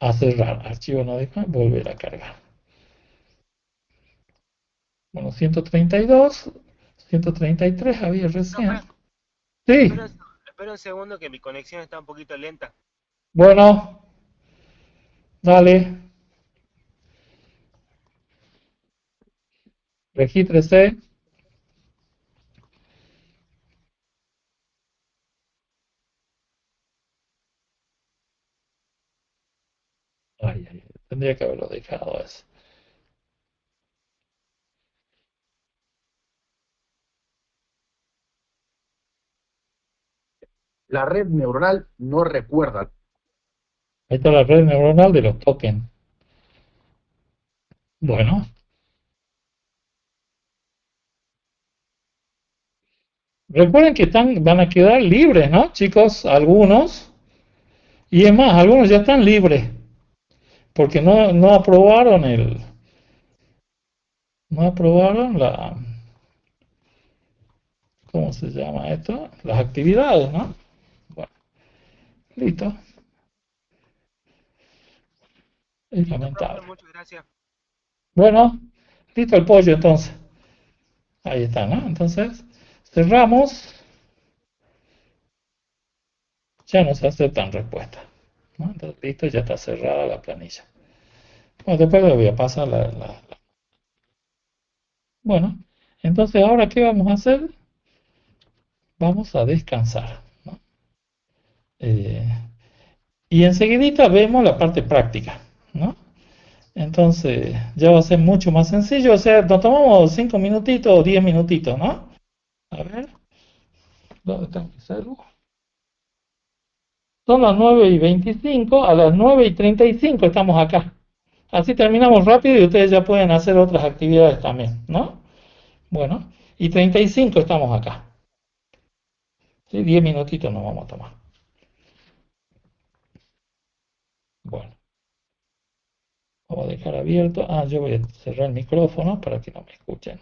a cerrar. Archivo no deja, volver a cargar. Bueno, 132, 133 había recién. Profe, Sí, espera un segundo que mi conexión está un poquito lenta. bueno, dale, regístrese. Ay, ay, tendría que haberlo dejado eso. La red neuronal no recuerda. Ahí está la red neuronal de los tokens. Bueno, recuerden que van a quedar libres, ¿no, chicos? Algunos. Y es más, algunos ya están libres. Porque no aprobaron no aprobaron ¿cómo se llama esto? Las actividades, ¿no? Bueno, listo. Es Listo, profe, lamentable. muchas gracias. Bueno, listo el pollo entonces. Ahí está, ¿no? Entonces, cerramos. Ya no se aceptan respuestas, ¿no? Entonces, listo, ya está cerrada la planilla. Bueno, después le voy a pasar Bueno, entonces ahora, ¿qué vamos a hacer? Vamos a descansar, ¿no? Eh, y enseguidita vemos la parte práctica, ¿no? Entonces ya va a ser mucho más sencillo, o sea, nos tomamos 5 minutitos o 10 minutitos, ¿no? A ver, ¿dónde está mi celu? Son las 9:25, a las 9:35 estamos acá. Así terminamos rápido y ustedes ya pueden hacer otras actividades también, ¿no? Bueno, y 35 estamos acá. ¿Sí? 10 minutitos nos vamos a tomar. Bueno, vamos a dejar abierto. Ah, yo voy a cerrar el micrófono para que no me escuchen.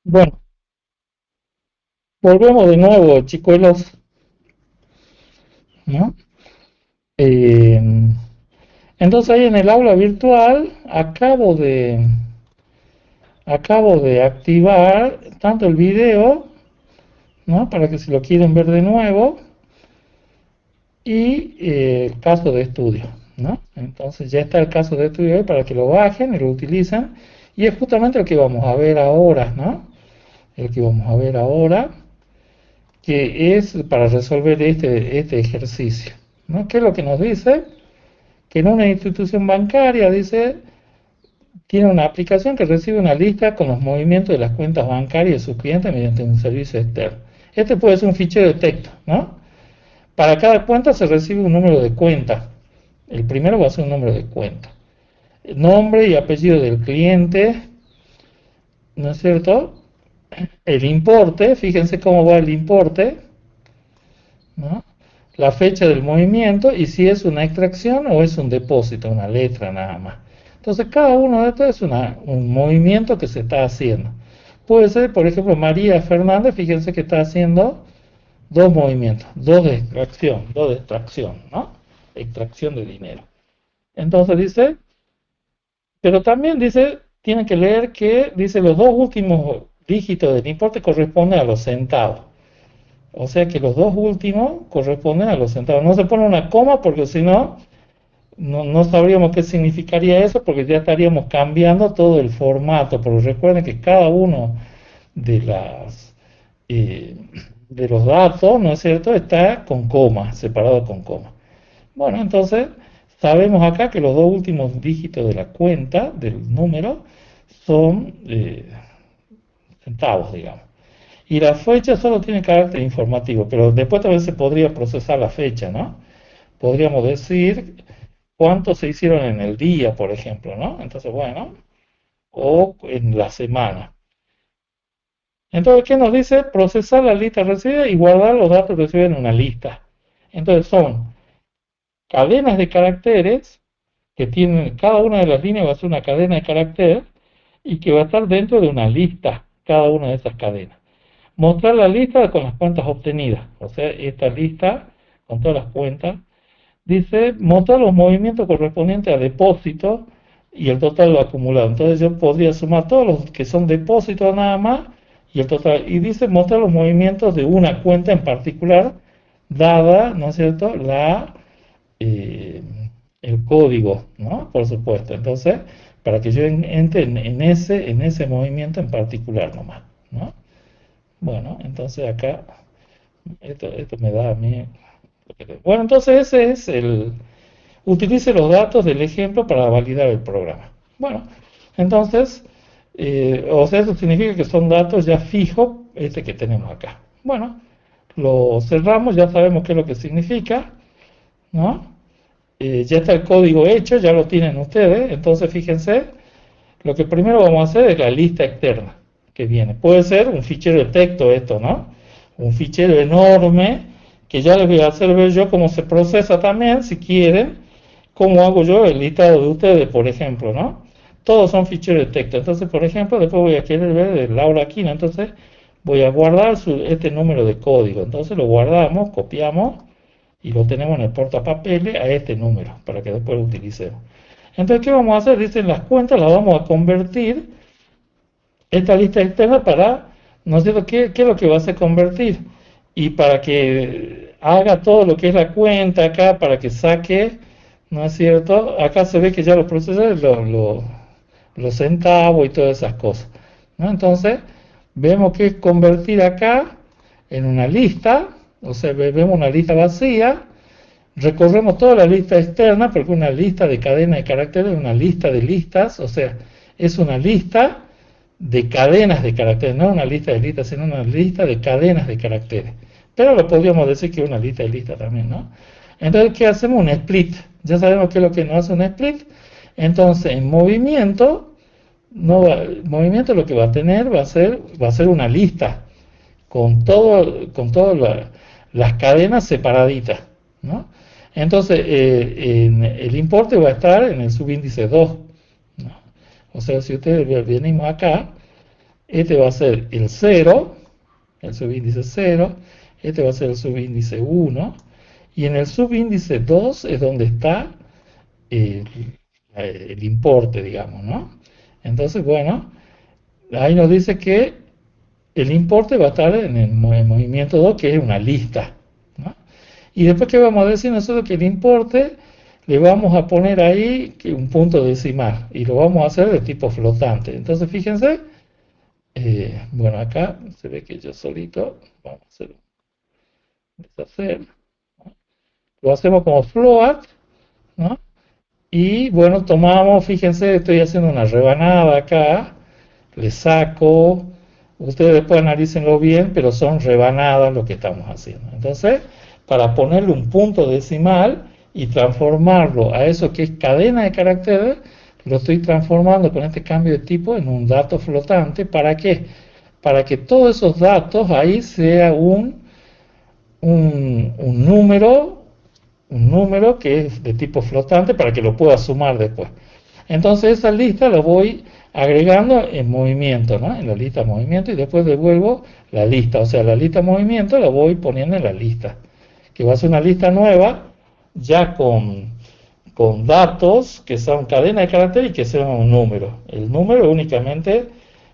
Bueno, volvemos de nuevo, chicuelos, ¿no? Eh, entonces ahí en el aula virtual acabo de activar tanto el video, ¿no? Para que si lo quieren ver de nuevo, y el caso de estudio, ¿no? Entonces ya está el caso de estudio ahí para que lo bajen y lo utilicen, y es justamente el que vamos a ver ahora, ¿no? El que vamos a ver ahora, que es para resolver este ejercicio, ¿no? ¿Qué es lo que nos dice? Que en una institución bancaria, dice, tiene una aplicación que recibe una lista con los movimientos de las cuentas bancarias de sus clientes mediante un servicio externo. Este puede ser un fichero de texto, ¿no? Para cada cuenta se recibe un número de cuenta. El primero va a ser un número de cuenta. El nombre y apellido del cliente, ¿no es cierto? El importe, fíjense cómo va el importe, ¿no? La fecha del movimiento y si es una extracción o es un depósito, una letra nada más. Entonces cada uno de estos es un movimiento que se está haciendo. Puede ser, por ejemplo, María Fernández, fíjense que está haciendo dos movimientos, dos de extracción, ¿no? Extracción de dinero. Entonces dice, pero también dice, tienen que leer que dice los dos últimos dígitos del importe corresponden a los centavos. O sea que los dos últimos corresponden a los centavos. No se pone una coma porque si no, no sabríamos qué significaría eso porque ya estaríamos cambiando todo el formato. Pero recuerden que cada uno de de los datos, ¿no es cierto?, está con coma, separado con coma. Bueno, entonces sabemos acá que los dos últimos dígitos de la cuenta, del número, son centavos, digamos. Y la fecha solo tiene carácter informativo, pero después también se podría procesar la fecha, ¿no? Podríamos decir cuántos se hicieron en el día, por ejemplo, ¿no? Entonces, bueno, o en la semana. Entonces, ¿qué nos dice? Procesar la lista recibida y guardar los datos recibidos en una lista. Entonces son cadenas de caracteres que tienen, cada una de las líneas va a ser una cadena de caracteres y que va a estar dentro de una lista, cada una de esas cadenas. Mostrar la lista con las cuentas obtenidas, o sea, esta lista con todas las cuentas. Dice, mostrar los movimientos correspondientes a depósitos y el total lo acumulado. Entonces yo podría sumar todos los que son depósitos nada más y el total. Y dice, mostrar los movimientos de una cuenta en particular, dada, ¿no es cierto?, el código, ¿no? Por supuesto. Entonces, para que yo entre en ese movimiento en particular nomás, ¿no? Bueno, entonces acá, esto me da a mí. Bueno, entonces ese es utilice los datos del ejemplo para validar el programa. Bueno, entonces, o sea, eso significa que son datos ya fijos, que tenemos acá. Bueno, lo cerramos, ya sabemos qué es lo que significa, ¿no? Ya está el código hecho, ya lo tienen ustedes, entonces fíjense, lo que primero vamos a hacer es la lista externa que viene. Puede ser un fichero de texto esto, ¿no? Un fichero enorme, que ya les voy a hacer ver yo cómo se procesa también, si quieren, cómo hago yo el listado de ustedes, por ejemplo, ¿no? Todos son ficheros de texto. Entonces, por ejemplo, después voy a querer ver el Laura Aquino, entonces voy a guardar este número de código. Entonces lo guardamos, copiamos y lo tenemos en el portapapeles a este número, para que después lo utilicemos. Entonces, ¿qué vamos a hacer? Dicen las cuentas, las vamos a convertir, esta lista externa para, ¿no es cierto? ¿Qué es lo que va a hacer convertir? Y para que haga todo lo que es la cuenta acá, para que saque, ¿no es cierto? Acá se ve que ya los procesos, los centavos y todas esas cosas, ¿no? Entonces, vemos que es convertir acá en una lista, o sea, vemos una lista vacía, recorremos toda la lista externa, porque una lista de cadena de caracteres es una lista de listas, o sea, es una lista de cadenas de caracteres, no una lista de listas, sino una lista de cadenas de caracteres. Pero lo podríamos decir que es una lista de listas también, ¿no? Entonces, ¿qué hacemos? Un split. Ya sabemos qué es lo que nos hace un split. Entonces, en movimiento, movimiento lo que va a tener va a ser una lista con todas las cadenas separaditas, ¿no? Entonces, el importe va a estar en el subíndice 2, ¿no? O sea, si ustedes venimos acá, este va a ser el 0, el subíndice 0, este va a ser el subíndice 1, y en el subíndice 2 es donde está el, el importe, digamos, ¿no? Entonces, bueno, ahí nos dice que el importe va a estar en el movimiento 2, que es una lista, ¿no? Y después, ¿qué vamos a decir nosotros? Que el importe le vamos a poner ahí un punto decimal, y lo vamos a hacer de tipo flotante. Entonces, fíjense, bueno, acá se ve que yo solito, vamos a hacer deshacer, ¿no? Lo hacemos como float, ¿no? Y bueno, tomamos, fíjense, estoy haciendo una rebanada acá, le saco, ustedes después analícenlo bien, pero son rebanadas lo que estamos haciendo. Entonces, para ponerle un punto decimal y transformarlo a eso que es cadena de caracteres, lo estoy transformando con este cambio de tipo en un dato flotante. ¿Para qué? Para que todos esos datos ahí sea un número que es de tipo flotante para que lo pueda sumar después. Entonces esa lista la voy agregando en movimiento, ¿no? En la lista de movimiento, y después devuelvo la lista. O sea, la lista de movimiento la voy poniendo en la lista, que va a ser una lista nueva ya con datos que son cadena de caracteres y que sean un número. El número únicamente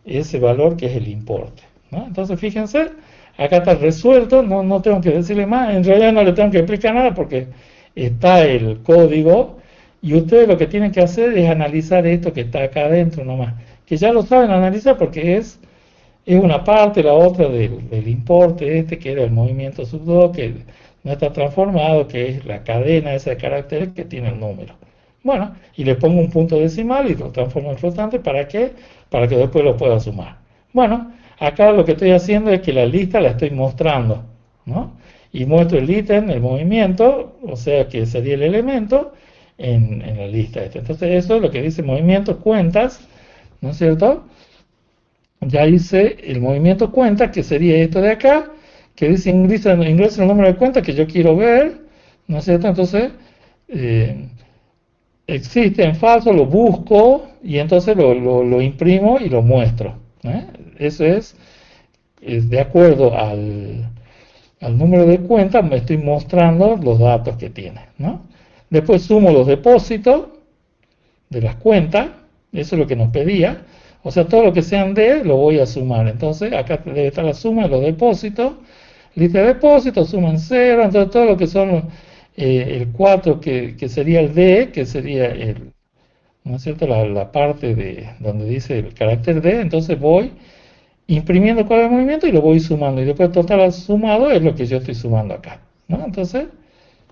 ese valor que es el importe, ¿no? Entonces fíjense, acá está resuelto, no tengo que decirle más, en realidad no le tengo que explicar nada porque está el código, y ustedes lo que tienen que hacer es analizar esto que está acá adentro nomás, que ya lo saben analizar porque es una parte, la otra del importe este, que era el movimiento sub 2, que no está transformado, que es la cadena esa de caracteres que tiene el número. Bueno, y le pongo un punto decimal y lo transformo en flotante, ¿para qué? Para que después lo pueda sumar. Bueno, acá lo que estoy haciendo es que la lista la estoy mostrando, ¿no? Y muestro el ítem, el movimiento, o sea que sería el elemento, en la lista esta. Entonces eso es lo que dice movimiento cuentas, ¿no es cierto? Ya hice el movimiento cuenta, que sería esto de acá, que dice ingresa el número de cuenta que yo quiero ver, ¿no es cierto? Entonces, existe en falso, lo busco, y entonces lo imprimo y lo muestro, ¿eh? Eso es de acuerdo al número de cuenta, me estoy mostrando los datos que tiene, ¿no? Después sumo los depósitos de las cuentas, eso es lo que nos pedía. O sea, todo lo que sean D lo voy a sumar. Entonces, acá debe estar la suma de los depósitos. Lista de depósitos, suma en 0. Entonces, todo lo que son el 4, que sería el D, que sería ¿no es cierto? La parte de donde dice el carácter D. Entonces, voy imprimiendo cuál es el movimiento y lo voy sumando. Y después, el total sumado es lo que yo estoy sumando acá, ¿no? Entonces,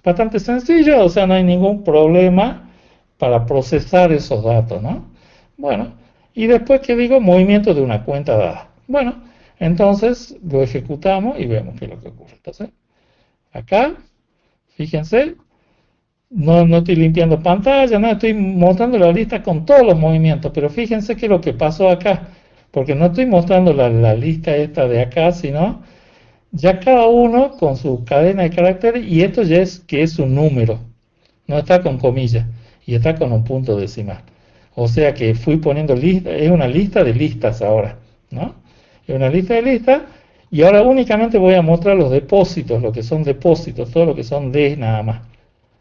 bastante sencillo, o sea, no hay ningún problema para procesar esos datos, ¿no? Bueno, y después que digo movimiento de una cuenta dada. Bueno, entonces lo ejecutamos y vemos qué es lo que ocurre. Entonces, acá, fíjense, no estoy limpiando pantalla, no estoy mostrando la lista con todos los movimientos, pero fíjense qué es lo que pasó acá, porque no estoy mostrando la lista esta de acá, sino ya cada uno con su cadena de caracteres, y esto ya es que es un número, no está con comillas, y está con un punto decimal. O sea que fui poniendo lista, es una lista de listas ahora, ¿no? Es una lista de listas, y ahora únicamente voy a mostrar los depósitos, lo que son depósitos, todo lo que son D nada más.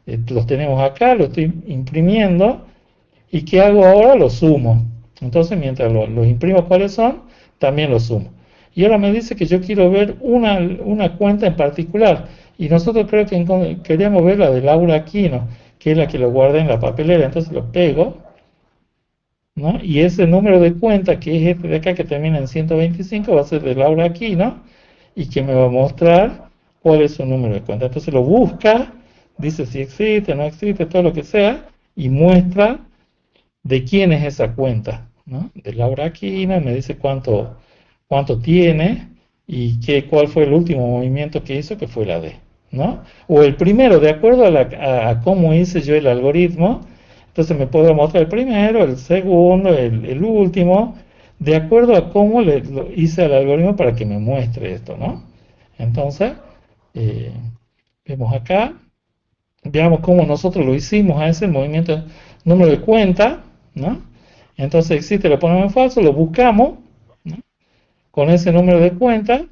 Los tenemos acá, lo estoy imprimiendo, y ¿qué hago ahora? Los sumo. Entonces mientras los imprimo cuáles son, también los sumo. Y ahora me dice que yo quiero ver una cuenta en particular. Y nosotros creo que queríamos ver la de Laura Aquino, que es la que lo guardé en la papelera. Entonces lo pego, ¿no? Y ese número de cuenta, que es este de acá, que termina en 125, va a ser de Laura Aquino, y que me va a mostrar cuál es su número de cuenta. Entonces lo busca, dice si existe, no existe, todo lo que sea, y muestra de quién es esa cuenta, ¿no? De Laura Aquino, me dice cuánto tiene y cuál fue el último movimiento que hizo, que fue la D, ¿no? O el primero, de acuerdo a cómo hice yo el algoritmo. Entonces me puedo mostrar el primero, el segundo, el último, de acuerdo a cómo lo hice el algoritmo para que me muestre esto, ¿no? Entonces, vemos acá, veamos cómo nosotros lo hicimos a ese movimiento, número de cuenta, ¿no? Entonces existe, lo ponemos en falso, lo buscamos, ¿no? con ese número de cuenta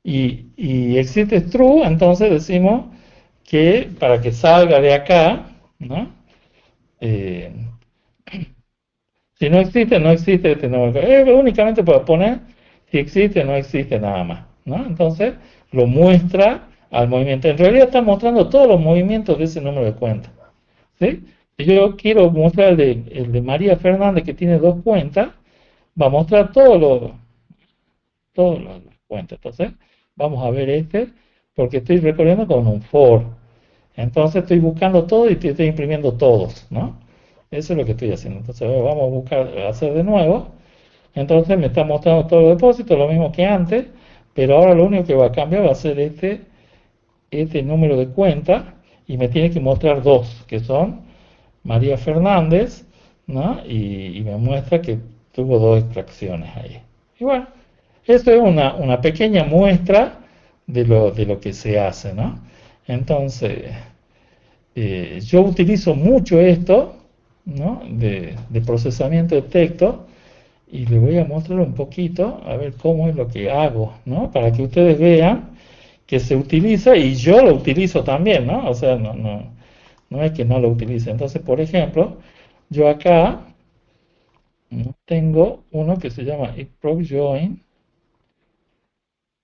y existe true, entonces decimos que para que salga de acá, ¿no? Eh, si no existe, no existe este número. Únicamente para poner si existe o no existe nada más, ¿no? Entonces lo muestra al movimiento. En realidad está mostrando todos los movimientos de ese número de cuenta, ¿sí? Si yo quiero mostrar el de María Fernández, que tiene 2 cuentas, va a mostrar todas las cuentas. Entonces vamos a ver porque estoy recorriendo con un for. Entonces estoy buscando todo y estoy imprimiendo todos, ¿no? Eso es lo que estoy haciendo. Entonces vamos a buscar, hacer de nuevo. Entonces me está mostrando todos los depósitos, lo mismo que antes, pero ahora lo único que va a cambiar va a ser este número de cuenta y me tiene que mostrar 2, que son María Fernández, ¿no? Y me muestra que tuvo 2 extracciones ahí. Y bueno, esto es una pequeña muestra de lo que se hace, ¿no? Entonces, yo utilizo mucho esto, ¿no? de procesamiento de texto, y les voy a mostrar un poquito, a ver cómo es lo que hago, ¿no? Para que ustedes vean que se utiliza y yo lo utilizo también, ¿no? O sea, no es que no lo utilice. Entonces, por ejemplo, yo acá tengo uno que se llama proc_join,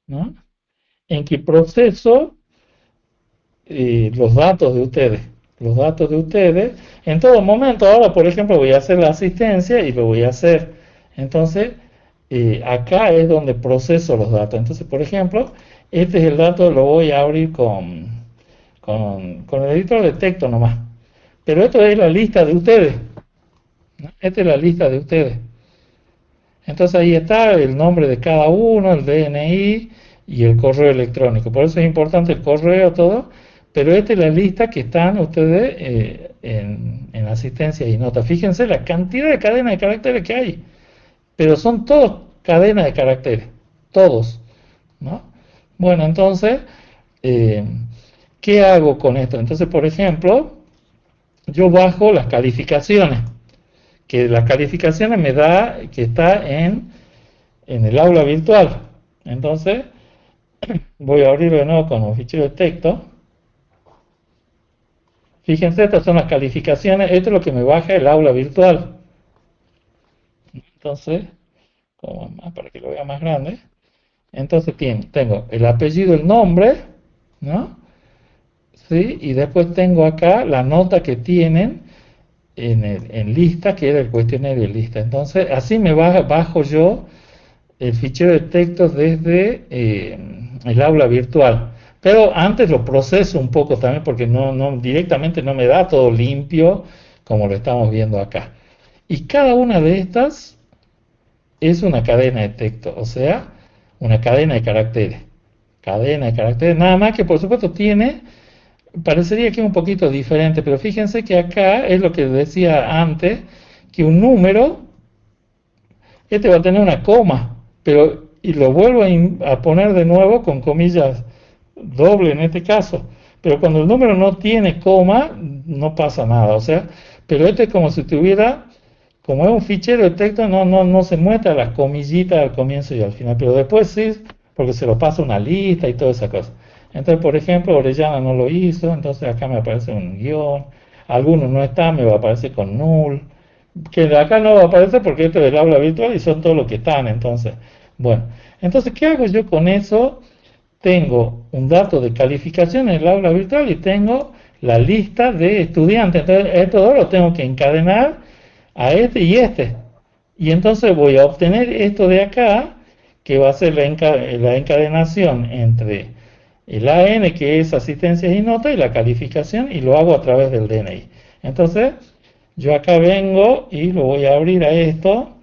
¿no? En que proceso los datos de ustedes. Los datos de ustedes en todo momento. Ahora, por ejemplo, voy a hacer la asistencia y lo voy a hacer. Entonces, acá es donde proceso los datos. Entonces, por ejemplo, este es el dato, lo voy a abrir con el editor de texto nomás. Pero esto es la lista de ustedes, ¿no? Esta es la lista de ustedes. Entonces ahí está el nombre de cada uno, el DNI y el correo electrónico. Por eso es importante el correo, todo. Pero esta es la lista que están ustedes en asistencia y notas. Fíjense la cantidad de cadenas de caracteres que hay. Pero son todos cadenas de caracteres. Todos, ¿no? Bueno, entonces, ¿qué hago con esto? Entonces, por ejemplo, yo bajo las calificaciones. Que las calificaciones me da que está en el aula virtual. Entonces, voy a abrirlo de nuevo con un fichero de texto. Fíjense, estas son las calificaciones. Esto es lo que me baja el aula virtual. Entonces, para que lo vea más grande. Entonces tengo el apellido, el nombre, ¿no? ¿Sí? Y después tengo acá la nota que tienen en lista, que era el cuestionario de lista. Entonces, así me bajo yo el fichero de textos desde el aula virtual. Pero antes lo proceso un poco también porque directamente no me da todo limpio como lo estamos viendo acá. Y cada una de estas es una cadena de texto, o sea, una cadena de caracteres. Cadena de caracteres, nada más que por supuesto parecería que es un poquito diferente, pero fíjense que acá es lo que decía antes, que un número, va a tener una coma, y lo vuelvo a poner de nuevo con comillas doble en este caso, pero cuando el número no tiene coma, no pasa nada, o sea, pero es como si tuviera, como es un fichero de texto, no se muestra las comillitas al comienzo y al final, pero después sí, porque se lo pasa una lista y toda esa cosa. Entonces, por ejemplo, Orellana no lo hizo, entonces acá me aparece un guión, algunos no están, me va a aparecer con null, que de acá no va a aparecer porque esto es el aula virtual y son todos los que están, entonces, bueno. Entonces, ¿qué hago yo con eso? Tengo un dato de calificación en el aula virtual y tengo la lista de estudiantes, entonces estos dos los tengo que encadenar a este y este. Y entonces voy a obtener esto de acá, que va a ser la encadenación entre el AN, que es asistencias y notas, y la calificación, y lo hago a través del DNI. Entonces, yo acá vengo y lo voy a abrir a esto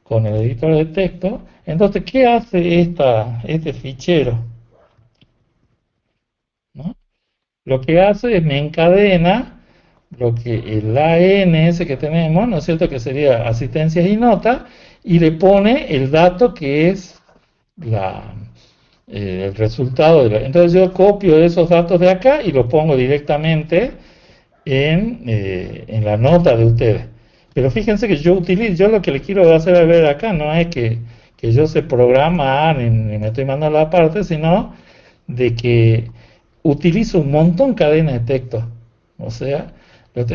con el editor de texto. Entonces, ¿qué hace este fichero? ¿No? Lo que hace es me encadena lo que el ANS que tenemos, ¿no es cierto?, que sería asistencias y notas, y le pone el dato que es el resultado. Entonces yo copio esos datos de acá y los pongo directamente en la nota de ustedes. Pero fíjense que yo lo que les quiero hacer ver acá no es que que yo sé programar ni me estoy mandando la parte, sino de que utilizo un montón cadenas de texto. O sea,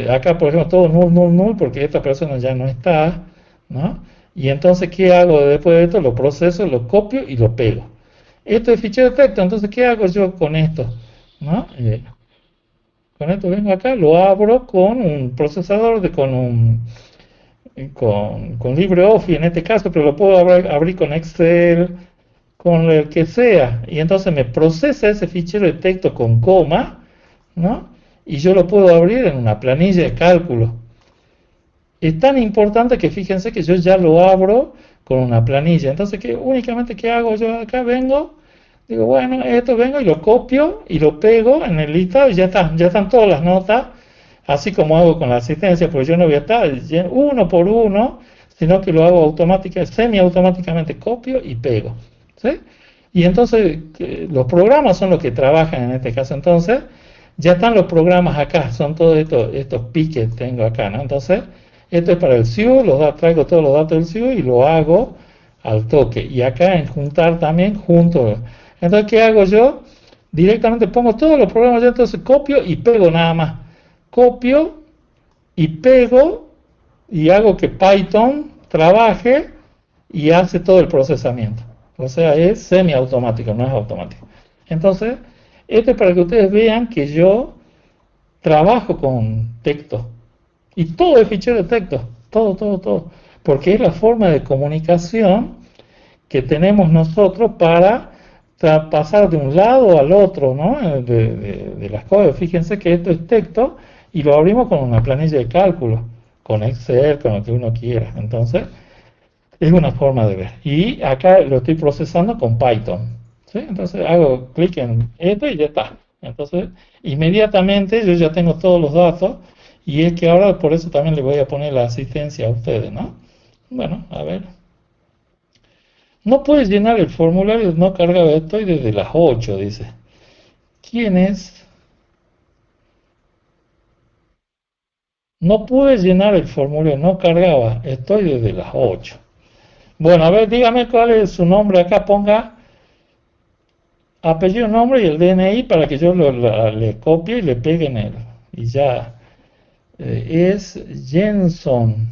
acá por ejemplo todo null, null, null, porque esta persona ya no está, ¿no? Y entonces, ¿qué hago después de esto? Lo proceso, lo copio y lo pego. Esto es fichero de texto, entonces, ¿qué hago yo con esto? ¿No? Con esto vengo acá, lo abro con un procesador, con LibreOffice en este caso, pero lo puedo abrir con Excel, con el que sea, y entonces me procesa ese fichero de texto con coma, ¿no? Y yo lo puedo abrir en una planilla de cálculo. Es tan importante que fíjense que yo ya lo abro con una planilla. Entonces, únicamente ¿qué hago yo acá? Digo, bueno, esto vengo y lo copio y lo pego en el listado y ya están todas las notas, así como hago con la asistencia, porque yo no voy a estar uno por uno, sino que lo hago automáticamente, semiautomáticamente copio y pego. ¿Sí? Y entonces los programas son los que trabajan en este caso. Entonces, ya están los programas acá, son todos estos piques que tengo acá, ¿no? Entonces, esto es para el SIU, traigo todos los datos del SIU y lo hago al toque. Y acá en juntar también, junto. Entonces, ¿qué hago yo? Directamente pongo todos los programas, ya entonces copio y pego nada más. Copio y pego y hago que Python trabaje y hace todo el procesamiento. O sea, es semiautomático, no es automático. Entonces, esto es para que ustedes vean que yo trabajo con texto. Y todo es fichero de texto, todo. Porque es la forma de comunicación que tenemos nosotros para pasar de un lado al otro, ¿no? De las cosas. Fíjense que esto es texto y lo abrimos con una planilla de cálculo, con Excel, con lo que uno quiera. Entonces, es una forma de ver. Y acá lo estoy procesando con Python. ¿Sí? Entonces hago clic en esto y ya está. Entonces, inmediatamente yo ya tengo todos los datos. Y es que ahora por eso también le voy a poner la asistencia a ustedes, ¿no? Bueno, a ver. No puedes llenar el formulario no cargado, estoy desde las 8, dice. ¿Quién es? No puedes llenar el formulario no cargaba, estoy desde las 8. Bueno, a ver, dígame cuál es su nombre acá, ponga apellido, nombre y el DNI para que yo le copie y le pegue en él. Y ya. Es Jenson.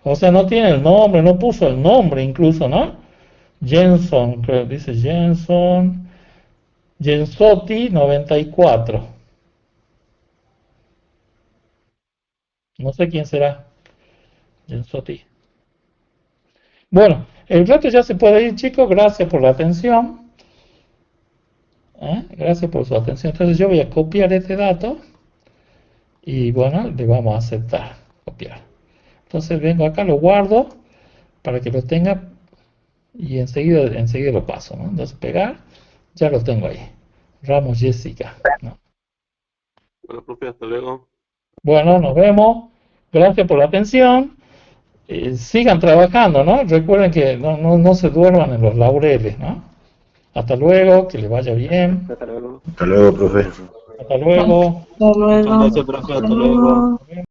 O sea, no tiene el nombre, no puso el nombre incluso, ¿no? Jenson, creo que dice Jenson. Jensotti 94. No sé quién será. Jensotti. Bueno, el resto ya se puede ir, chicos. Gracias por la atención. Gracias por su atención. Entonces yo voy a copiar este dato. Y bueno, le vamos a aceptar, copiar. Entonces vengo acá, lo guardo para que lo tenga y enseguida lo paso, ¿no? Entonces pegar, ya lo tengo ahí. Ramos Jessica, ¿no? Bueno, profe, hasta luego. Bueno, nos vemos. Gracias por la atención. Sigan trabajando, ¿no? Recuerden que no se duerman en los laureles, ¿no? Hasta luego, que les vaya bien. Hasta luego. Hasta luego, profe. Hasta luego. Muchas gracias, profe. Hasta luego.